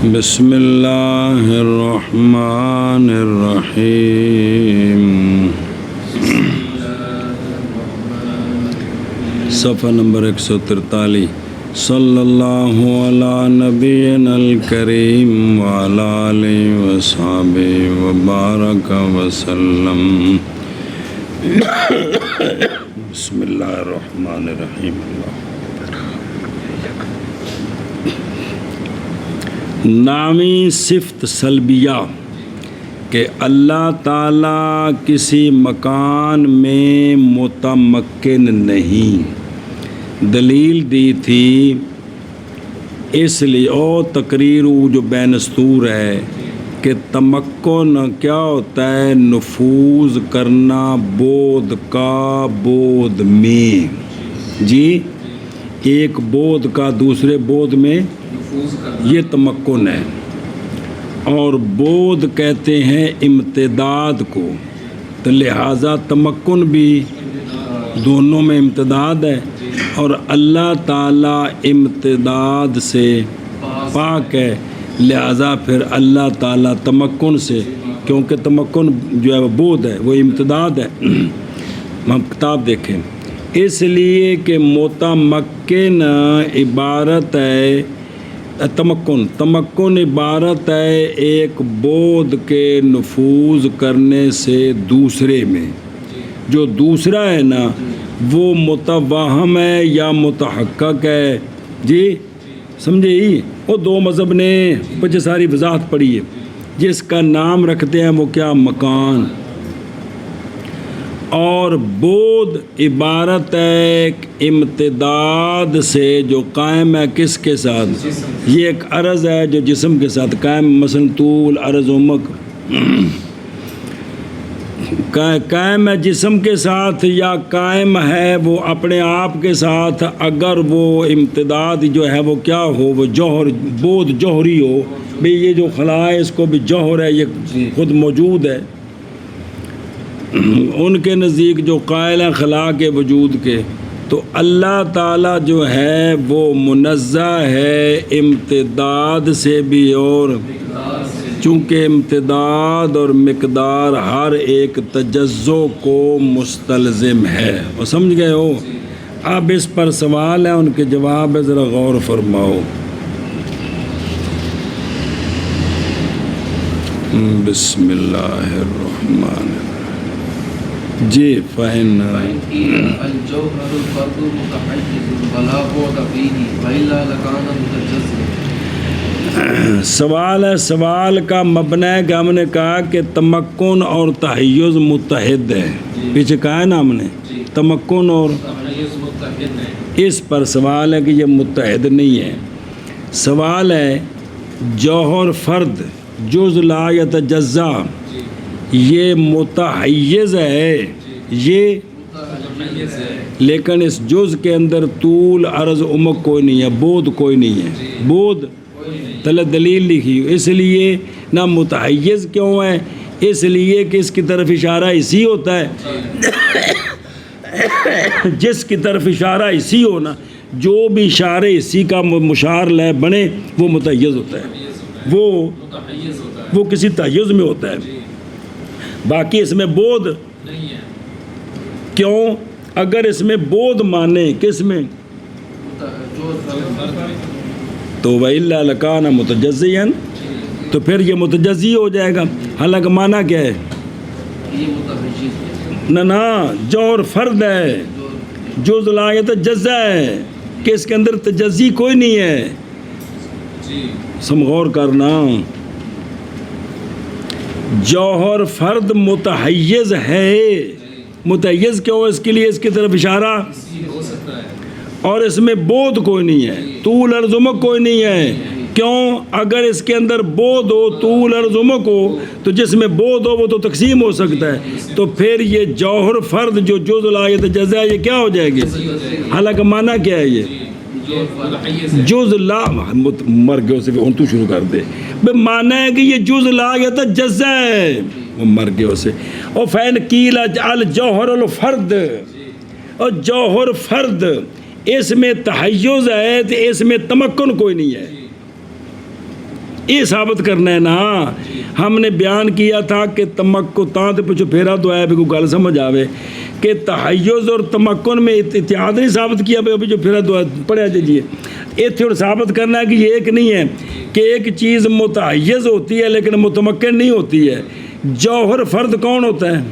بسم اللہ الرحمن الرحیم۔ صفحہ نمبر 143۔ صلی اللہ علی نبینا الکریم وعلی آلہ وصحبہ وبارک وسلم۔ بسم اللہ الرحمن الرحیم۔ نامی صفت سلبیہ کہ اللہ تعالیٰ کسی مکان میں متمکن نہیں، دلیل دی تھی اس لیے اور تقریر جو بینستور ہے کہ تمکن کیا ہوتا ہے؟ نفوذ کرنا بود کا بود میں، جی ایک بود کا دوسرے بود میں یہ تمکن ہے، اور بود کہتے ہیں امتداد کو، تو لہٰذا تمکن بھی دونوں میں امتداد ہے، اور اللہ تعالیٰ امتداد سے پاک ہے، لہٰذا پھر اللہ تعالیٰ تمکن سے، کیونکہ تمکن جو ہے بود ہے وہ امتداد ہے۔ ہم کتاب دیکھیں، اس لیے کہ متمکن عبارت ہے تمکن عبارت ہے ایک بود کے نفوذ کرنے سے دوسرے میں، جو دوسرا ہے نا وہ متوہم ہے یا متحقق ہے، جی سمجھے ہی؟ وہ دو مذہب نے بچے ساری وضاحت پڑھی ہے، جس کا نام رکھتے ہیں وہ کیا؟ مکان، اور بود عبارت ہے امتداد سے جو قائم ہے کس کے ساتھ؟ یہ ایک عرض ہے جو جسم کے ساتھ قائم، مثلا طول، عرض، عمق قائم ہے جسم کے ساتھ، یا قائم ہے وہ اپنے آپ کے ساتھ اگر وہ امتداد جو ہے وہ کیا ہو؟ وہ جوہر، بود جوہری ہو، بھئی یہ جو خلا ہے اس کو بھی جوہر ہے، یہ خود موجود ہے۔ ان کے نزدیک جو قائل ہیں خلا کے وجود کے، تو اللہ تعالیٰ جو ہے وہ منزہ ہے امتداد سے بھی، اور چونکہ امتداد اور مقدار ہر ایک تجزو کو مستلزم ہے، اور سمجھ گئے ہو؟ اب اس پر سوال ہے، ان کے جواب ہے، ذرا غور فرماؤ۔ بسم اللہ الرحمن الرحیم۔ جی فإن الجوهر الفرد متحيز ولا بعد فيه وإلا لكان متجزئا۔ سوال کا مبنی ہے کہ ہم نے کہا کہ تمکن اور تحیز متحد ہے، پیچھے کہا ہے نا ہم نے تمکن اور تحیز متحد ہے، اس پر سوال ہے کہ یہ متحد نہیں ہے۔ سوال ہے جوہر فرد جز لا یتجزا، یہ متحیز ہے، یہ لیکن اس جز کے اندر طول، عرض، عمق کوئی نہیں ہے، بود کوئی نہیں ہے، بود دلیل لکھی، اس لیے نہ متحیز کیوں ہے؟ اس لیے کہ اس کی طرف اشارہ اسی ہوتا ہے، جس کی طرف اشارہ اسی ہونا، جو بھی اشارے اسی کا مشار لے بنے وہ متحیز ہوتا ہے، وہ کسی تحیز میں ہوتا ہے، باقی اس میں بود نہیں ہے۔ کیوں؟ اگر اس میں بود مانے کس میں؟ تو وَإِلَّا لَكَانَ مُتَجَزِّيًا، تو پھر یہ متجزی ہو جائے گا۔ حالانکہ معنی کیا ہے؟ نہ جوہر فرد ہے، جز لا یتجزا ہے، کہ اس کے اندر تجزی کوئی نہیں ہے۔ غور کرنا، جوہر فرد متحیز ہے، متحیز کیوں؟ اس کے لیے اس کی طرف اشارہ ہو سکتا ہے، اور اس میں بود کوئی نہیں ہے، طول، عرض، عمق کوئی نہیں ہے۔ کیوں؟ اگر اس کے اندر بود ہو، طول، عرض، عمق ہو، تو جس میں بود ہو وہ تو تقسیم ہو سکتا ہے، تو پھر یہ جوہر فرد جو جز لا یتجزا یہ کیا ہو جائے گی؟ حالانکہ معنی کیا ہے؟ یہ جز لا مر گئے سے ان تو شروع کر دے بے معنی ہے کہ یہ جز لا یتجزا ہے، وہ مر گئے سے، اور فین قیل الجوہر الفرد، اور جوہر فرد اس میں تحیز ہے تو اس میں تمکن کوئی نہیں ہے، یہ ثابت کرنا ہے نا. ہم نے بیان کیا تھا کہ تمکن تاں تے پچھو پھیرا تو ہے بھی کوئی گل سمجھ آوے کہ تحیز اور تمکن میں اتحاد نہیں ثابت کیا بھی جو پھیرا تو پڑھیا جائیے. ایتھے اور ثابت کرنا ہے کہ یہ ایک نہیں ہے کہ ایک چیز متحیز ہوتی ہے لیکن متمکن نہیں ہوتی ہے. جوہر فرد کون ہوتا ہے؟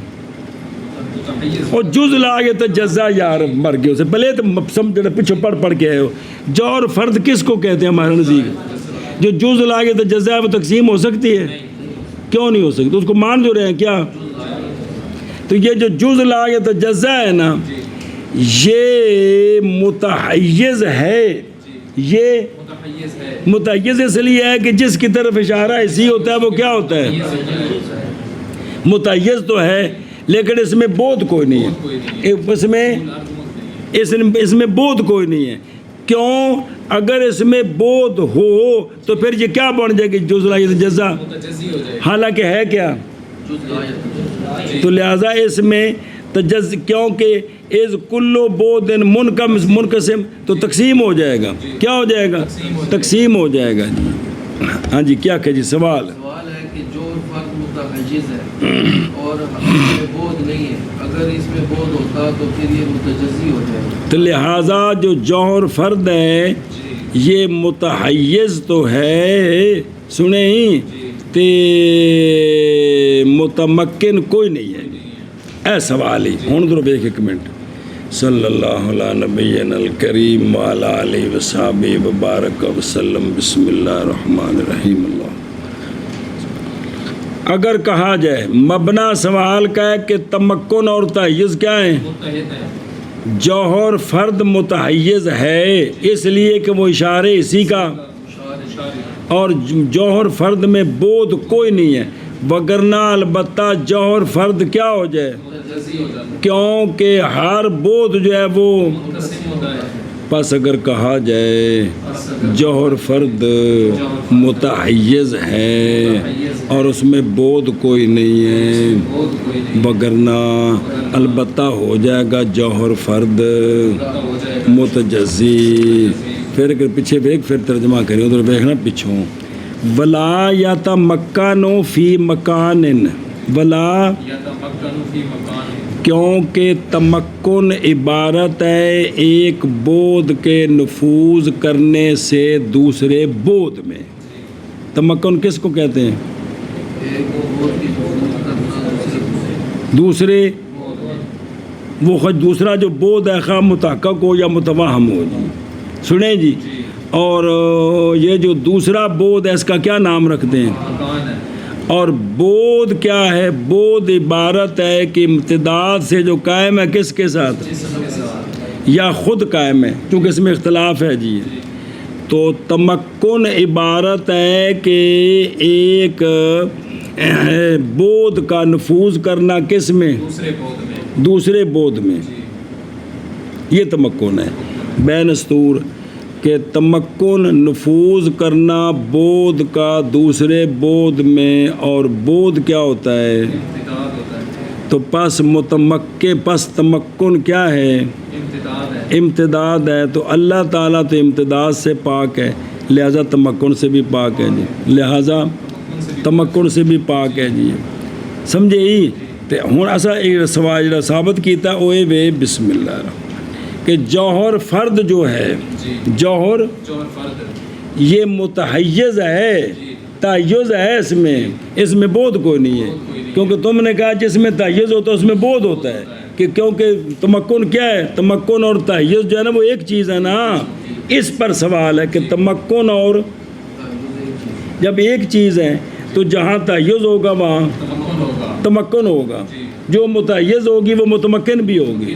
اور جز لاگے تو جزا یار مر گئے اسے بلے تو سمجھ پیچھے پڑھ کے آئے ہو. جوہر فرد کس کو کہتے ہیں ہمارے نزدیک؟ جو جز لاگے تو جزا ہے وہ تقسیم ہو سکتی ہے؟ کیوں نہیں ہو سکتی؟ اس کو مان جو رہے ہیں کیا؟ تو یہ جو جز لاگے تو جزا ہے نا یہ متحیز ہے. یہ متحیز اس لیے ہے کہ جس کی طرف اشارہ اسی ہوتا ہے وہ کیا ہوتا ہے؟ متحیز تو ہے لیکن اس میں بود کوئی نہیں ہے. اس میں بود کوئی نہیں ہے. کیوں؟ اگر اس میں بود ہو تو پھر یہ کیا بن جائے گی؟ جز لا جزا، حالانکہ ہے کیا؟ تو لہذا اس میں کیونکہ از کلو بود منقسم تو تقسیم ہو جائے گا. کیا ہو جائے گا؟ تقسیم ہو جائے گا. ہاں جی کیا کہ جی سوال ہے کہ جو فرد متحیز ہے اور اس میں بود نہیں ہے، اگر اس میں بود ہوتا تو پھر یہ متجزی ہو جائے گا. تو لہٰذا جو جوہر فرد ہے یہ متحیز تو ہے، سنیں تے متمکن کوئی نہیں ہے. اے سوال ہی ہوں درو ایک ایک منٹ. صلی اللہ علیہ نبینا الکریم وعلی آلہ وصحبہ وبارک وسلم. بسم اللہ الرحمن الرحیم. اللہ اگر کہا جائے مبنا سوال کا ہے کہ تمکن اور تحیز کیا ہیں؟ جوہر فرد متحیز ہے اس لیے کہ وہ اشارے اسی کا، اور جوہر فرد میں بود کوئی نہیں ہے، وگرنہ البتہ جوہر فرد کیا ہو جائے؟ کیونکہ ہر بود جو ہے وہ پس اگر کہا جائے جوہر فرد متحیز ہے اور اس میں بود کوئی نہیں ہے، وگرنہ البتہ ہو جائے گا جوہر فرد متجزی. پھر اگر پیچھے دیکھ پھر ترجمہ کریں ادھر دیکھنا پیچھوں. ولا یتمکنوا فی مکان، ولا کیونکہ تمکن عبارت ہے ایک بود کے نفوذ کرنے سے دوسرے بود میں. تمکن کس کو کہتے ہیں؟ دوسرے وہ خود دوسرا جو بود ہے خواہ متحقق ہو یا متوہم ہو جی. سنیں جی، اور یہ جو دوسرا بود ہے اس کا کیا نام رکھتے ہیں؟ اور بود کیا ہے؟ بود عبارت ہے کہ امتداد سے جو قائم ہے کس کے ساتھ؟ یا خود قائم ہے، کیونکہ اس میں اختلاف ہے جی. تو تمکن عبارت ہے کہ ایک بود کا نفوذ کرنا کس میں؟ دوسرے بود میں. یہ تمکن ہے بین استور کہ تمکن نفوذ کرنا بود کا دوسرے بود میں، اور بود کیا ہوتا ہے؟ تو پس تمکن کیا ہے؟ امتداد ہے. تو اللہ تعالیٰ تو امتداد سے پاک ہے لہذا تمکن سے بھی پاک ہے جی، لہذا تمکن سے بھی پاک ہے جی. سمجھے ہی؟ تو ہوں ایسا ایک سوال جڑا ثابت کیتا اوے وے بسم اللہ الرحمن کہ جوہر فرد جو ہے، جوہر یہ متحیز ہے، تحیز ہے اس میں بود کوئی نہیں ہے. کیونکہ تم نے کہا جس میں تحیز ہوتا ہے اس میں بود ہوتا ہے، کہ کیونکہ تمکن کیا ہے؟ تمکن اور تحیز جو ہے نا وہ ایک چیز ہے نا. اس پر سوال ہے کہ تمکن اور جب ایک چیز ہے تو جہاں تحیز ہوگا وہاں تمکن ہوگا، جو متحیز ہوگی وہ متمکن بھی ہوگی.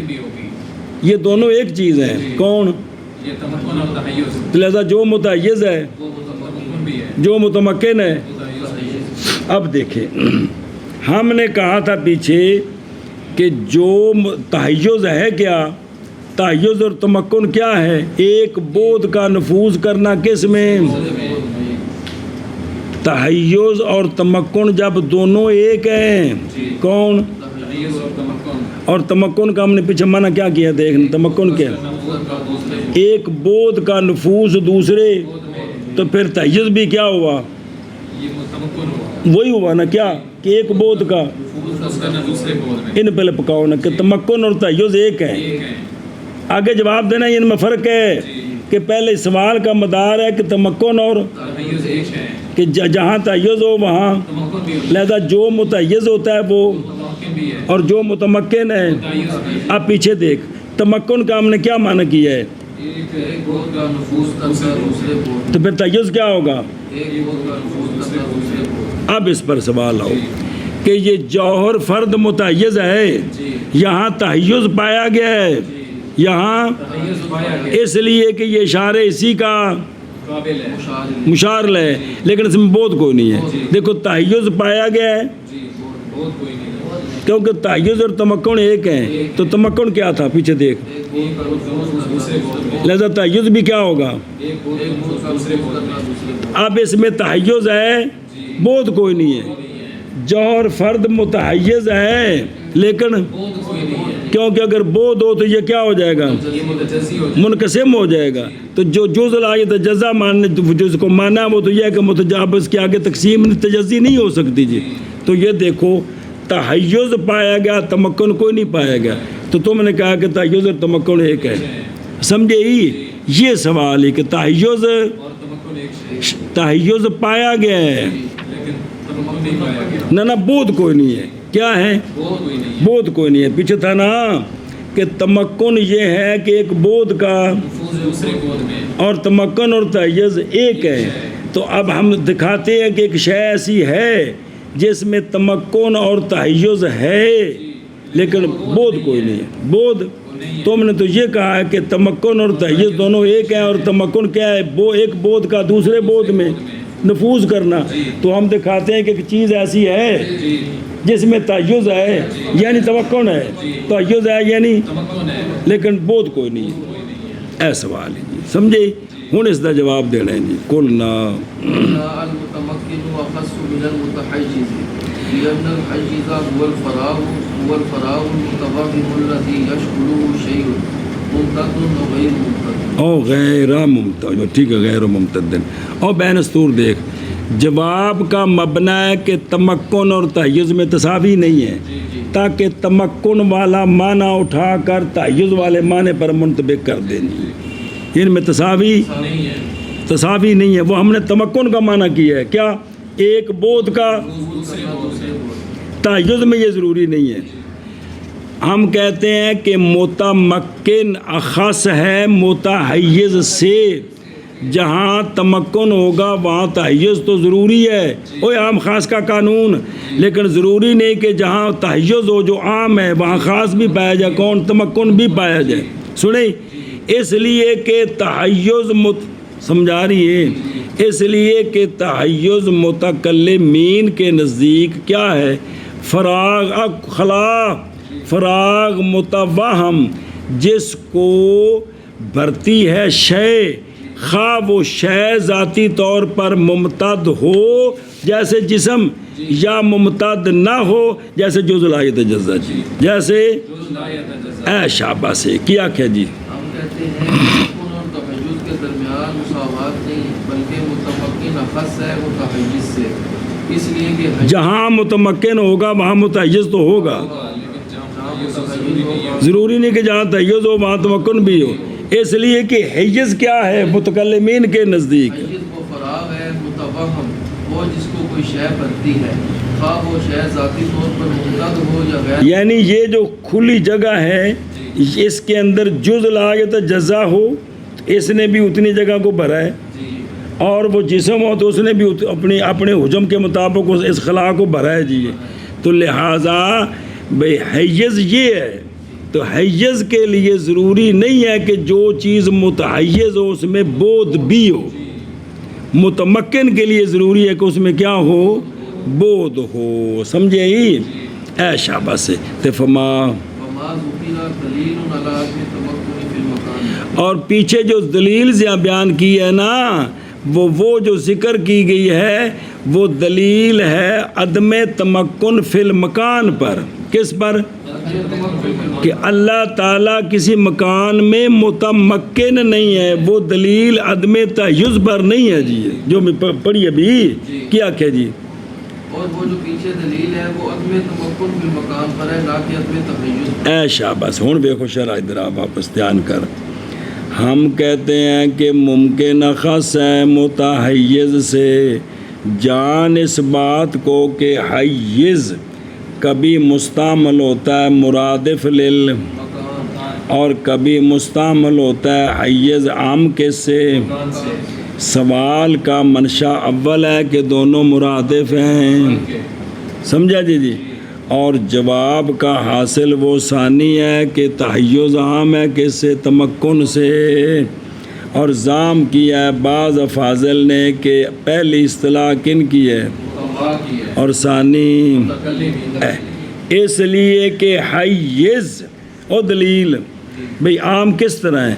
یہ دونوں ایک چیز ہیں. کون؟ لہذا جو متحیز ہے جو متمکن ہے. اب دیکھیں ہم نے کہا تھا پیچھے کہ جو تحیز ہے کیا؟ تحیز اور تمکن کیا ہے؟ ایک بود کا نفوذ کرنا کس میں؟ تحیز اور تمکن جب دونوں ایک ہیں. کون؟ اور تمکن کا ہم نے پیچھے معنی کیا کیا دیکھنا. تمکن کیا؟ ایک بود کا نفوذ دوسرے. تو پھر تحیز بھی کیا ہوا؟ یہ تمکن ہوا وہی ہوا نا کیا کہ ایک بود کا نفوذ کرنا دوسرے بود میں ان پہلے پکاؤ نا کہ تمکن اور تحیز ایک ہے. ایک ہے. آگے جواب دینا ان میں فرق ہے کہ پہلے سوال کا مدار ہے کہ تمکن اور تحیز ایک ہے. کہ جہاں تحیز ہو وہاں تمکن بھی ہوتا لہذا جو متحیز ہوتا ہے وہ ہے. تمکن بھی ہے. اور جو متمکن ہے. تحیز بھی ہے. اب پیچھے دیکھ تمکن کا ہم نے کیا معنی کیا ہے ایک بود کا نفوذ کرنا دوسرے بود تو پھر تحیز کیا ہوگا. ایک بود کا نفوذ کرنا دوسرے بود. اب اس پر سوال آؤ کہ یہ جوہر فرد متحیز ہے جی یہاں تحیز پایا گیا ہے یہاں تحیز پایا گیا اس لیے کہ یہ اشارے اسی کا قابل ہے. مشاہدے مشار ہے لیکن اس میں بود کوئی نہیں ہے. دیکھو تحیز پایا گیا ہے جی بہت کوئی نہیں ہے. کیونکہ تحیز اور تمکن ایک ہیں تو تمکن کیا تھا پیچھے دیکھ ایک بود کا نفوذ دوسرے بود میں. لہذا تحیز بھی کیا ہوگا. ایک بود ایک بود کا دوسرے نفوذ بود کرنا میں. دوسرے بود. اب اس میں تحیز ہے بود کوئی نہیں ہے. جوہر فرد متحیز ہے لیکن بود کوئی نہیں ہے. کیونکہ اگر بود ہو تو یہ کیا ہو جائے گا یہ متجزی ہو جائے. منقسم ہو جائے گا. تو جو جز الآیت تجزا ماننے جس کو مانا وہ تو یہ ہے کہ متجاوز کے آگے تقسیم تجزی نہیں ہو سکتی جی. تو یہ دیکھو تحیز پایا گیا تمکن کوئی نہیں پایا گیا تو تم نے کہا کہ تحیز اور تمکن ایک ہے. سمجھے ہی یہ سوال ہے کہ تحیز اور تمکن ایک ہے تحیز پایا گیا ہے لیکن تمکن نہیں پایا گیا. نہ بود کوئی نہیں ہے. کیا ہے بود کوئی نہیں ہے. بود کوئی نہیں ہے. پیچھے تھا نا کہ تمکن یہ ہے کہ ایک بود کا نفوذ دوسرے بود میں. اور تمکن اور تحیز ایک ہے. تو اب ہم دکھاتے ہیں کہ ایک شے ایسی ہے جس میں تمکن اور تحیز ہے لیکن بود کوئی نہیں ہے. بود تم نے تو یہ کہا ہے کہ تمکن اور تحیز دونوں ایک ہیں اور تمکن کیا ہے وہ ایک بود کا دوسرے بود میں نفوذ کرنا. تو ہم دکھاتے ہیں کہ ایک چیز ایسی ہے جس میں تحیز ہے یعنی تمکن ہے تحیز ہے یعنی تمکن ہے لیکن بود کوئی نہیں ہے. اے سوال ہے جی سمجھے. ہوں اس کا جواب دینا ہے جی. قلنا المتمكن أخص من المتحيز لأن الحيز هو الفراغ المتوهم الذي يشغله شيء ممتد وغير ممتد او غیر ممتد. ٹھیک ہے غیر ممتد. اور بین استور دیکھ جواب کا مبنا ہے کہ تمکن اور تحیز میں تساوی نہیں ہے تاکہ تمکن والا معنی اٹھا کر تحیز والے معنی پر منطبق کر دینی. ان میں تساوی نہیں ہے. تساوی نہیں ہے. وہ ہم نے تمکن کا معنی کیا ہے کیا ایک بود کا دوسرے بود سے. تحیز میں یہ ضروری نہیں ہے. ہم کہتے ہیں کہ متمکن اخص ہے متحیز سے. جہاں تمکن ہوگا وہاں تحیز تو ضروری ہے وہ عام خاص کا قانون. لیکن ضروری نہیں کہ جہاں تحیز ہو جو عام ہے وہاں خاص بھی پایا جائے کون تمکن بھی پایا جائے. سنیں اس لیے کہ تحیز سمجھا رہی ہے اس لیے کہ تحیز متکلمین کے نزدیک کیا ہے فراغ خلا فراغ متوہم جس کو بھرتی ہے شے خواہ وہ شے ذاتی طور پر ممتد ہو جیسے جسم یا ممتد نہ ہو جیسے جز لا یتجزا جی جیسے اے شابہ سے کیا کیا جی. ہم کہتے ہیں تمکن اور تحیز کے درمیان مساوات نہیں بلکہ متمکن اخص ہے متحیز سے. اس لیے کہ جہاں متمکن ہوگا وہاں متحیز تو ہوگا. ضروری نہیں کہ جہاں تحیز ہو وہاں تمکن بھی ہو. اس لیے کہ حیز کیا ہے متکلمین کے نزدیک حیز وہ فراغ ہے متوہم وہ جس کو کوئی شے بھرتی ہے خواہ وہ شے ذاتی طور پر ممتد ہو یا غیر. یعنی یہ جو کھلی جگہ ہے اس کے اندر جز لا یتجزا ہو اس نے بھی اتنی جگہ کو بھرا ہے اور وہ جسم ہو تو اس نے بھی اپنے حجم کے مطابق اس خلا کو بھرا ہے جی. تو لہٰذا بھئی حیز یہ ہے تو حیز کے لیے ضروری نہیں ہے کہ جو چیز متحیز ہو اس میں بود بھی ہو. متمکن کے لیے ضروری ہے کہ اس میں کیا ہو بود ہو. سمجھے ہی اے شابہ سے تفما اور پیچھے جو دلیل بیان کی ہے نا وہ جو ذکر کی گئی ہے وہ دلیل ہے عدم تمکن فی المکان پر. کس پر؟ کہ اللہ تعالیٰ کسی مکان میں متمکن نہیں ہے، وہ دلیل عدم تحیز پر نہیں ہے جی، جو میں پڑھی ابھی کیا کہ جی، اور وہ جو پیچھے دلیل ہے وہ عدم تمکن بالمکان پر ہے، نہ کہ عدم تحیز۔ اے شاباش، ہوں دیکھو شرح ادھر آپ واپس دھیان کر، ہم کہتے ہیں کہ ممکن خاص ہے متحیز سے، جان اس بات کو کہ حیز کبھی مستعمل ہوتا ہے مرادف لل اور کبھی مستعمل ہوتا ہے حیز عام کے سے۔ سوال کا منشا اول ہے کہ دونوں مرادف ہیں، سمجھا جی، اور جواب کا حاصل وہ ثانی ہے کہ تحیز عام ہے کس سے؟ تمکن سے، اور ضام کیا ہے بعض افاضل نے کہ پہلی اصطلاح کن کی ہے اور ثانی اس لیے کہ حیز اور دلیل بھئی عام کس طرح ہے؟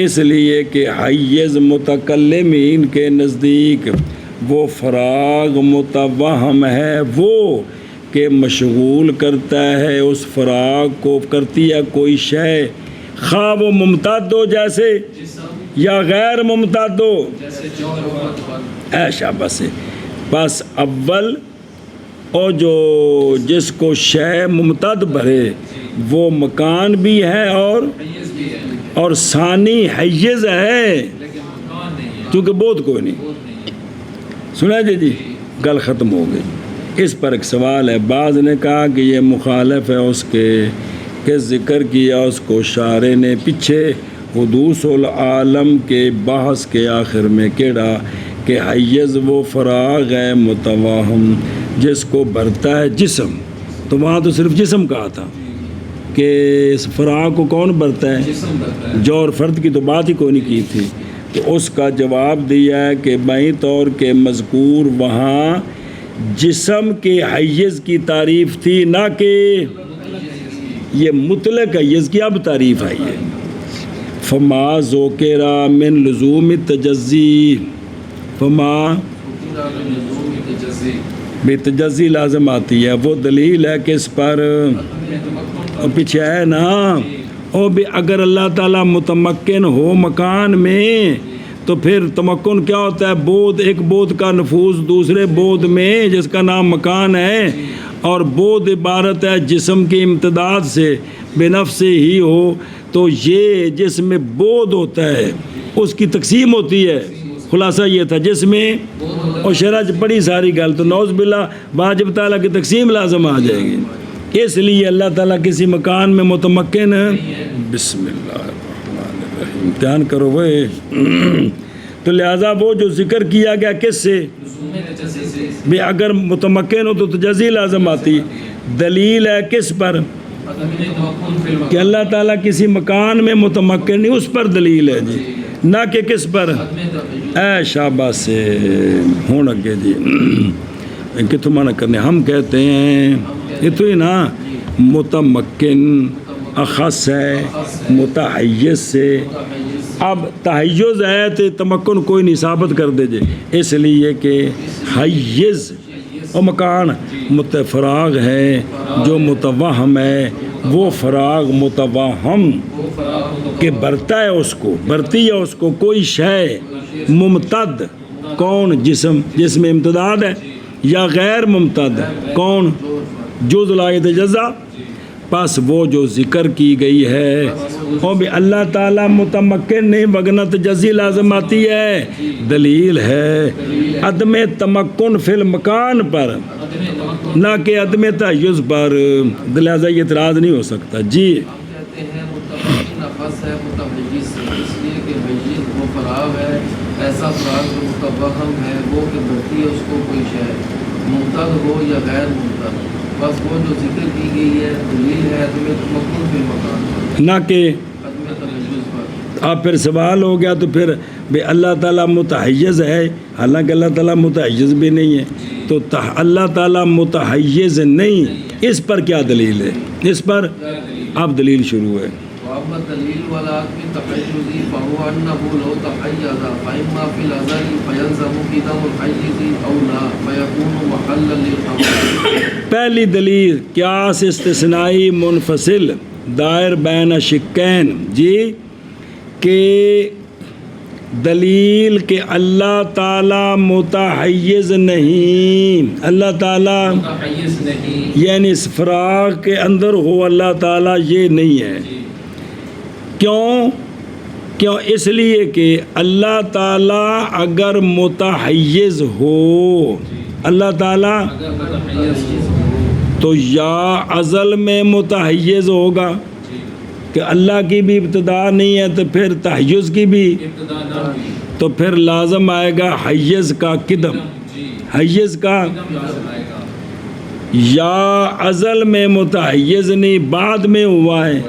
اس لیے کہ حیز متکلمین کے نزدیک وہ فراغ متوہم ہے، وہ کہ مشغول کرتا ہے اس فراغ کو، کرتی ہے کوئی شے، خواہ وہ ممتد ہو جیسے یا غیر ممتد ہو، اے شاباش سے۔ بس اول اور جو جس کو شے ممتد بھرے وہ مکان بھی ہے اور ثانی حیز ہے، کیونکہ بود کوئی نہیں، سنا جی، گل ختم ہو گئی۔ اس پر ایک سوال ہے، بعض نے کہا کہ یہ مخالف ہے اس کے کہ ذکر کیا اس کو شارع نے پیچھے حدوث العالم کے بحث کے آخر میں کیڑا کہ حیز وہ فراغ ہے متوہم جس کو بھرتا ہے جسم، تو وہاں تو صرف جسم کہا تھا کہ اس فراغ کو کون بھرتا ہے، جوہر فرد کی تو بات ہی کوئی نہیں کی تھی، تو اس کا جواب دیا ہے کہ بائیں طور کے مذکور وہاں جسم کے حیز کی تعریف تھی، نہ کہ یہ مطلق حیز کی اب تعریف آئی ہے۔ فما ذکرا من لزوم التجزی، فما بے تجزی لازم آتی ہے، وہ دلیل ہے کس پر؟ اور پیچھے ہے نا، اور بھی اگر اللہ تعالیٰ متمکن ہو مکان میں تو پھر تمکن کیا ہوتا ہے؟ بود، ایک بود کا نفوذ دوسرے بود میں جس کا نام مکان ہے، اور بود عبارت ہے جسم کی امتداد سے، بے نفس ہی ہو، تو یہ جس میں بود ہوتا ہے اس کی تقسیم ہوتی ہے۔ خلاصہ یہ تھا جس میں، اور شرح بڑی ساری گل، تو نعوذ باللہ واجب تعالیٰ کی تقسیم لازم آ جائے گی، اس لیے اللہ تعالیٰ کسی مکان میں متمکن ہے۔ بسم اللہ الرحمن الرحیم، امتحان کرو بھائی۔ تو لہٰذا وہ جو ذکر کیا گیا کس سے؟ بھی اگر متمکن ہو تو تجزی لازم آتی، دلیل ہے کس پر؟ کہ اللہ تعالیٰ کسی مکان میں متمکن نہیں، اس پر دلیل ہے جی، نہ کہ کس پر؟ اے شاباش سے، ہوں اگے جی، کتوں منع کرنے، ہم کہتے ہیں یہ تو ہی نا، متمکن اخص ہے متحیز سے، اب تحیز ہے تو تمکن کوئی نہیں ثابت کر دے جے، اس لیے کہ حیز اور مکان متفراغ ہے، جو متوہم ہے وہ فراغ متوہم کہ بھرتا ہے اس کو، بھرتی ہے اس کو کوئی شے ممتد، کون؟ جسم، جس میں امتداد ہے، یا غیر ممتد، کون؟ جز لا یتجزا، پس وہ جو ذکر کی گئی ہے، اور بھی اللہ تعالیٰ متمکن نہیں وگرنہ تجزی لازم آتی ہے، دلیل ہے عدم تمکن فی المکان پر، نہ کہ عدم تحیز پر، لہذا یہ اعتراض نہیں ہو سکتا جی۔ ہم کہتے ہیں متمکن اخص ہے متحیز سے، اس لیے کہ حیز وہ فراغ ہے، ایسا فراغ جو متوہم ہے، وہ کہ بھرتی ہے اس کو کوئی شے، ممتد ہو یا غیر ممتد، بس وہ جو ذکر کی گئی ہے دلیل ہے عدم تمکن فی المکان پر، نہ کہ عدم تحیز پر۔ اب پھر سوال ہو گیا تو پھر بے اللہ تعالیٰ متحیز ہے، حالانکہ اللہ تعالیٰ متحیز بھی نہیں ہے، تو اللہ تعالیٰ متحیز نہیں، اس پر کیا دلیل ہے؟ اس پر اب دلیل شروع ہے۔ وأما الدليل ولا في التحيز فهو أنه لو تحيز فإما في الأزل فيلزم قدم الحيز أو لا فيكون محلا للحوادث. پہلی دلیل قیاس استثنائی منفصل دائر بین شقین جی کہ دلیل کہ اللہ تعالیٰ متحیز نہیں، اللہ تعالیٰ متحیز نہیں، یعنی اس فراغ کے اندر ہو اللہ تعالیٰ، یہ نہیں ہے۔ کیوں اس لیے کہ اللہ تعالیٰ اگر متحیز ہو، اللہ تعالیٰ اگر متحیز ہو تو یا ازل میں متحیز ہوگا کہ اللہ کی بھی ابتدا نہیں ہے، تو پھر تحیز کی بھی، ابتدا نہ ہوئی تو پھر لازم آئے گا حیز کا قدم، جی حیز کا، قدم لازم آئے گا، یا ازل میں متحیز نہیں بعد میں ہوا ہے،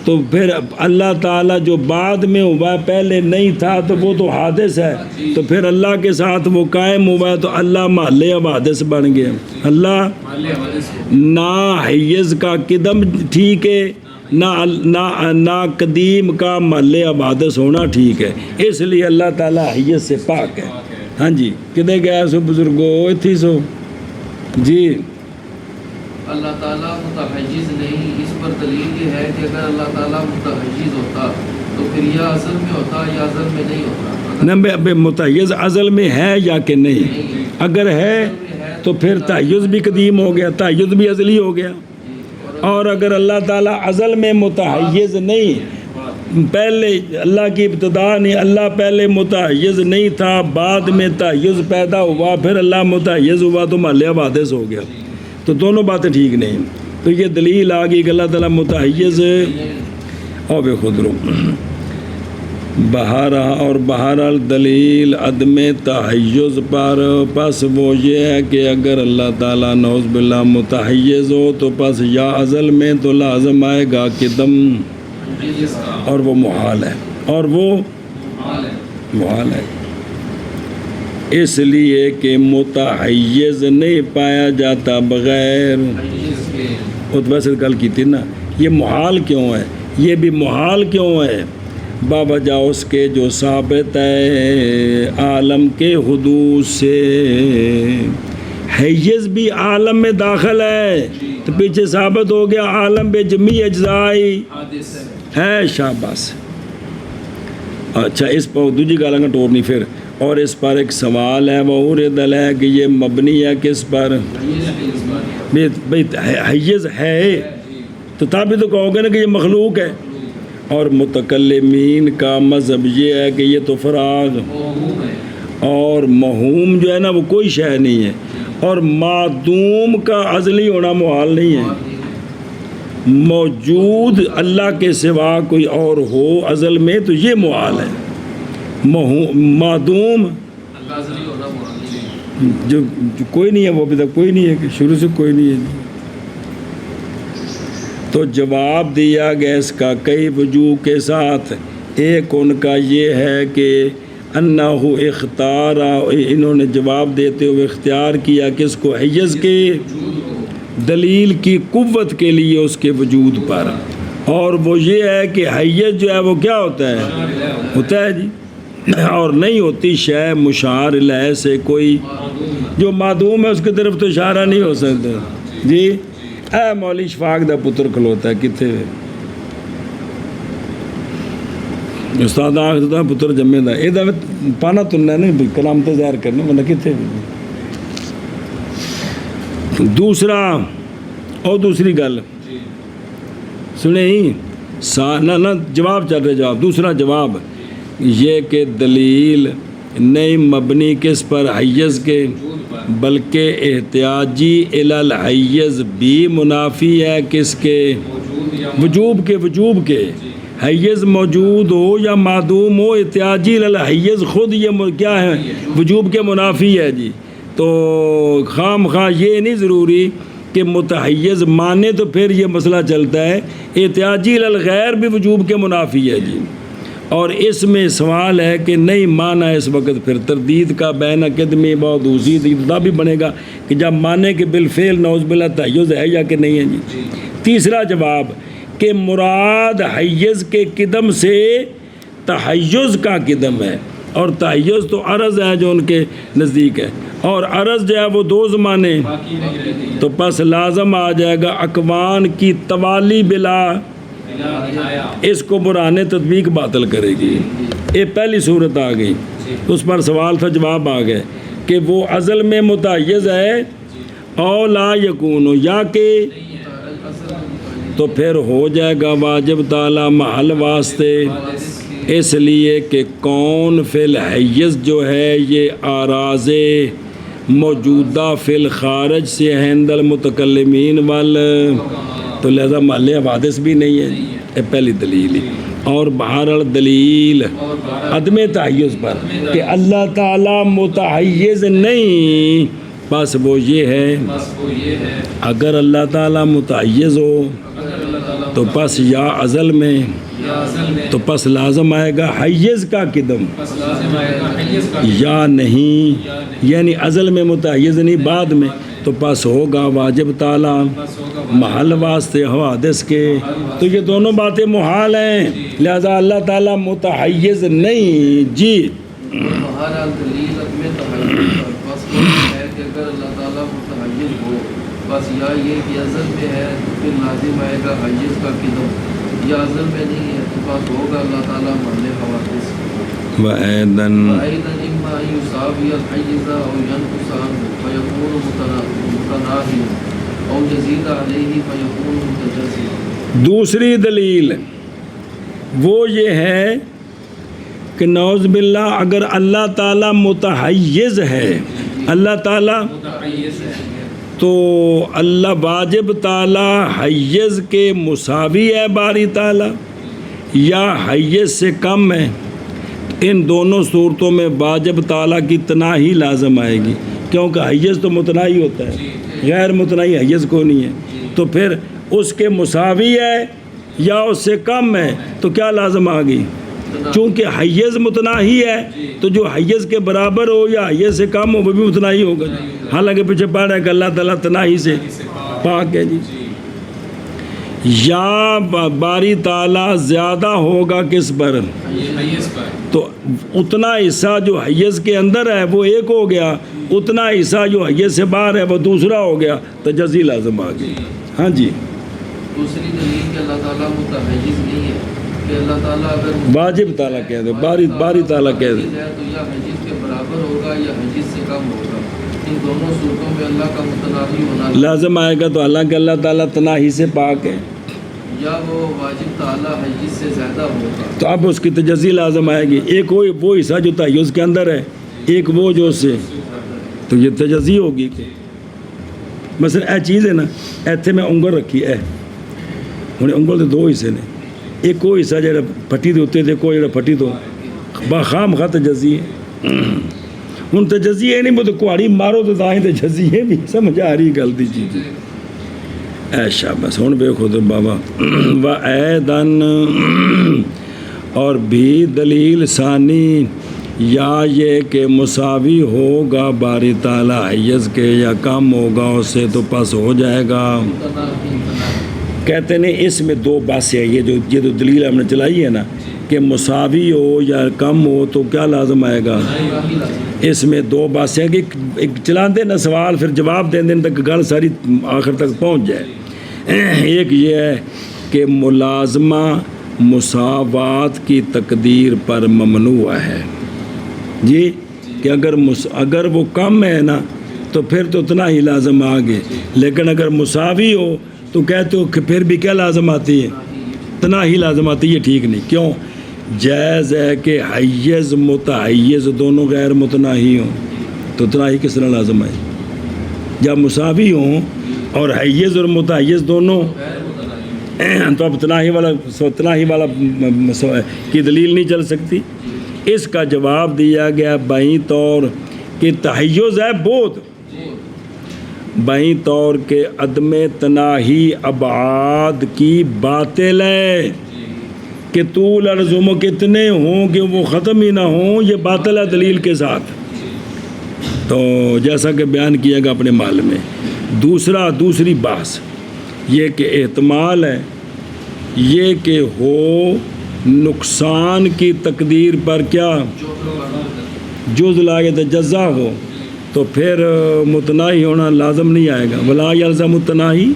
تو پھر اللہ تعالیٰ جو بعد میں ہوا ہے پہلے نہیں تھا تو وہ تو حادث ہے، تو پھر اللہ کے ساتھ وہ قائم ہوا ہے تو اللہ محل حوادث بن گیا۔ اللہ محل حوادث ہو، نہ حیز کا قدم ٹھیک ہے، نہ قدیم کا محل حوادث ہونا ٹھیک ہے، اس لیے اللہ تعالیٰ حیز سے پاک ہے۔ ہاں جی، کدے گیا سو بزرگو اتھی سو جی، اللہ تعالیٰ متحیز نہیں، اس پر دلیل یہ ہے کہ اگر اللہ تعالیٰ متحیز ہوتا تو پھر یا ازل میں ہوتا یا ازل میں نہیں ہوتا۔ نہ متحیز ازل میں ہے یا کہ نہیں، اگر ہے تو پھر تحیز بھی قدیم ہو گیا، تحیز بھی ازلی ہو گیا، اور اگر اللہ تعالیٰ ازل میں متحیز نہیں، پہلے اللہ کی ابتدا نہیں، اللہ پہلے متحیز نہیں تھا، بعد میں تحیز پیدا ہوا، پھر اللہ متحیز ہوا تو محل حوادث ہو گیا، تو دونوں باتیں ٹھیک نہیں۔ تو یہ دلیل آ گئی کہ اللہ تعالیٰ متحیز اور بے خود رو بہارا، اور بہرحال دلیل عدم تحیز پر پس وہ یہ ہے کہ اگر اللہ تعالیٰ نعوذ باللہ متحیز ہو تو پس یا ازل میں تو لازم آئے گا قدم، محیز کا اور وہ محال ہے، اور وہ محال ہے، محال ہے، اس لیے کہ متحیز نہیں پایا جاتا بغیر محیز کے ویسے گل کی تھی نا، یہ محال کیوں ہے، یہ بھی محال کیوں ہے، بوجہ اس کے جو ثابت ہے عالم کے حدوث سے، حیز بھی عالم میں داخل ہے، تو پیچھے ثابت ہو گیا عالم بے جمی اجزائی حادث ہے، شاباش۔ اچھا، اس پر دوسری گالاں کا ٹور نہیں پھر، اور اس پر ایک سوال ہے وہ دل ہے کہ یہ مبنی ہے کس پر، بھئی حیز ہے تو تابع تو کہو گے نا کہ یہ مخلوق ہے، اور متکلمین کا مذہب یہ ہے کہ یہ تو فراغ موہوم ہے، اور مہوم جو ہے نا وہ کوئی شے نہیں ہے، اور معدوم کا ازلی ہونا محال نہیں ہے، موجود اللہ کے سوا کوئی اور ہو ازل میں تو یہ محال ہے، معدوم ازلی ہونا محال نہیں ہے۔ جو کوئی نہیں ہے، وہ ابھی تک کوئی نہیں ہے، کہ شروع سے کوئی نہیں ہے۔ تو جواب دیا گیا اس کا کئی وجوہ کے ساتھ، ایک ان کا یہ ہے کہ انہو اختار، انہوں نے جواب دیتے ہوئے اختیار کیا کس کو، حیز کے دلیل کی قوت کے لیے اس کے وجود پر، اور وہ یہ ہے کہ حیز جو ہے وہ کیا ہوتا ہے، ہوتا ہے جی، اور نہیں ہوتی شے مشار الیہ سے کوئی، جو معدوم ہے اس کی طرف تو اشارہ نہیں ہو سکتا جی۔ اے مولی شفاق دا پتر کھلوتا ہے کتنے استاد آخر پتر جمے دا یہ پانا تننا نہیں کلام تو ظاہر کرنا ورنہ کتنے۔ دوسرا اور دوسری گل سنیں نہ جواب چل رہے، جواب دوسرا جواب یہ کہ دلیل نہیں مبنی کس پر، حیز کے، بلکہ احتیاجی الی الحیز بھی منافی ہے کس کے، وجوب کے، وجوب کے، حیز موجود ہو یا معدوم ہو، احتیاجی الی الحیز خود یہ کیا ہے، وجوب کے منافی ہے جی۔ تو خام خواہ یہ نہیں ضروری کہ متحیز مانے تو پھر یہ مسئلہ چلتا ہے، احتیاجی الی الغیر بھی وجوب کے منافی ہے جی، اور اس میں سوال ہے کہ نہیں مانا اس وقت پھر تردید کا بین قدمی بہت دوسری ابتدا بھی بنے گا کہ جب مانے کہ بالفعل نعوذ باللہ تحیز ہے یا کہ نہیں ہے جی۔ تیسرا جواب کہ کہ مراد حیز کے قدم سے تحیز کا قدم ہے، اور تحیز تو عرض ہے جو ان کے نزدیک ہے، اور عرض جو ہے وہ دو زمانے، باقی نہیں رہتی تو پس لازم آ جائے گا اکوان کی توالی بلا، بلا نہایا اس کو برہان تطبیق باطل کرے گی۔ یہ پہلی صورت آ گئی، اس پر سوال تھا، جواب آ گئے کہ وہ ازل میں متحیز ہے او لا یکون، یا کہ تو پھر ہو جائے گا واجب تعالی محل واسطے، اس لیے کہ کون فی الحیز جو ہے یہ آراز موجودہ فی الخارج سے ہے عند المتکلمین وال، تو لہذا محل حوادث بھی نہیں ہے، یہ پہلی دلیل ہے۔ اور بہرحال دلیل عدم تحیز پر کہ اللہ تعالیٰ متحیز نہیں، بس وہ یہ ہے بس وہ یہ ہے اگر اللہ تعالیٰ متحیز ہو اگر اللہ تعالیٰ تو پس یا ازل میں یا ازل میں تو پس لازم آئے گا حیز کا قدم، بس لازم آئے گا حیز کا یا نہیں یعنی ازل میں متحیز نہیں بعد میں، تو پس ہوگا واجب تعالیٰ بس ہوگا محل واسطے حوادث کے، تو یہ دونوں باتیں محال ہیں، لہذا اللہ تعالیٰ متحیز نہیں جی۔ بہرحال دلیل عدم تحیز پر بس وہ ہے کہ اگر اللہ تعالیٰ متحیز ہو، بس یا یہ کہ ازل میں ہے تو پھر لازم آئے گا حیز کا قدم، یا ازل میں نہیں ہے تو بس ہوگا اللہ تعالیٰ محل حوادث۔ وَأَيْضًا وَأَيْضًا إِمَّا أَن يُسَاوِيَ الْحَيِّزَ أَوْ يَنْقُصَ عَنْهُ فَيَكُونُ مُتَنَاهِيًا أَوْ يَزِيدَ عَلَيْهِ فَيَكُونُ مُتَجَزِيًا۔ دوسری دلیل وہ یہ ہے کہ نعوذ باللہ اگر اللہ تعالیٰ متحیز ہے، اللہ تعالیٰ متحیز ہے تو اللہ واجب تعالیٰ حیز کے مساوی ہے باری تعالیٰ یا حیز سے کم ہے، ان دونوں صورتوں میں واجب تعالیٰ کی تناہی لازم آئے گی، کیونکہ حیز تو متناہی ہوتا ہے، غیر متناہی حیز کو نہیں ہے، تو پھر اس کے مساوی ہے یا اس سے کم ہے تو کیا لازم آ گئی، چونکہ حیز متناہی ہے تو جو حیز کے برابر ہو یا حیز سے کم ہو وہ بھی متناہی ہوگا، حالانکہ پیچھے پڑھ رہا ہے کہ اللہ تعالیٰ تناہی سے پاک ہے جی۔ یا باری تعالیٰ زیادہ ہوگا کس پر، حیز پر تو اتنا حصہ جو حیز کے اندر ہے وہ ایک ہو گیا، اتنا حصہ جو حیز سے باہر ہے وہ دوسرا ہو گیا، تو جزی لازم آ گئی۔ ہاں جی، دوسری دلیل کہ اللہ تعالیٰ متحیز نہیں ہے، کہ اللہ تعالیٰ اگر واجب تعالیٰ کہہ دو، باری تعالیٰ کہہ دو، متحیز ہے تو یا حیز کے برابر ہوگا یا حیز سے کم ہوگا، ان دونوں صورتوں میں اللہ کا متناہی ہونا لازم آئے گا، تو حالانکہ اللہ تعالیٰ تناہی سے پاک ہے، یا وہ واجب تعالیٰ حیز سے زیادہ ہوگا۔ تو اب اس کی تجزی لازم آئے گی، ایک وہ حصہ جو تحیز کے اندر ہے، ایک وہ جو اس سے، تو یہ تجزی ہوگی کہ مثلا اے چیز ہے نا، ایتھے میں انگل رکھی ہے، ہوں انگل کے دو حصے نے، ایک وہ حصہ جڑا پھٹی دے اتنے تے کوئی جڑا پھٹی تو باخام خواہ تجزی ہے، ہوں تجزی ہے نہیں، وہ تو کہاڑی مارو تو تاہیں تجزی ہے بھی، سمجھ آ رہی گل دی چیز ایشا بس ہوں بے خود بابا۔ وَأَيْضًا اور بھی دلیل ثانی یا یہ کہ مساوی ہوگا باری تعالیٰ حیز کے یا کم ہوگا اس سے تو پس ہو جائے گا، کہتے ہیں اس میں دو بحثیں ہیں، یہ جو دلیل ہم نے چلائی ہے نا کہ مساوی ہو یا کم ہو تو کیا لازم آئے گا، اس میں دو بحثیں ہیں کہ ایک چلان دے نا سوال پھر جواب دیں دیں تک گل ساری آخر تک پہنچ جائے۔ ایک یہ ہے کہ ملازمہ مساوات کی تقدیر پر ممنوع ہے جی، کہ اگر وہ کم ہے نا تو پھر تو اتنا ہی لازم آگے، لیکن اگر مساوی ہو تو کہتے ہو کہ پھر بھی کیا لازم آتی ہے، اتنا ہی لازم آتی ہے، ٹھیک نہیں، کیوں؟ جائز ہے کہ حیز متحیز دونوں غیر متناہی ہوں تو اتنا ہی کس طرح لازم آئے، جب مساوی ہوں اور حیز اور متحیز دونوں تو اب تناہی والا کی دلیل نہیں چل سکتی۔ اس کا جواب دیا گیا بائیں طور کہ تحیز ہے بہت، بائیں طور کے عدم تناہی ابعاد کی باطل ہے کہ طول اور عظم کتنے ہوں کہ وہ ختم ہی نہ ہوں، یہ باطل ہے دلیل کے ساتھ، تو جیسا کہ بیان کیا گیا اپنے مال میں۔ دوسری بحث یہ کہ احتمال ہے یہ کہ ہو نقصان کی تقدیر پر کیا جز لا یتجزا ہو، تو پھر متناہی ہونا لازم نہیں آئے گا. ولا یلزم التناہی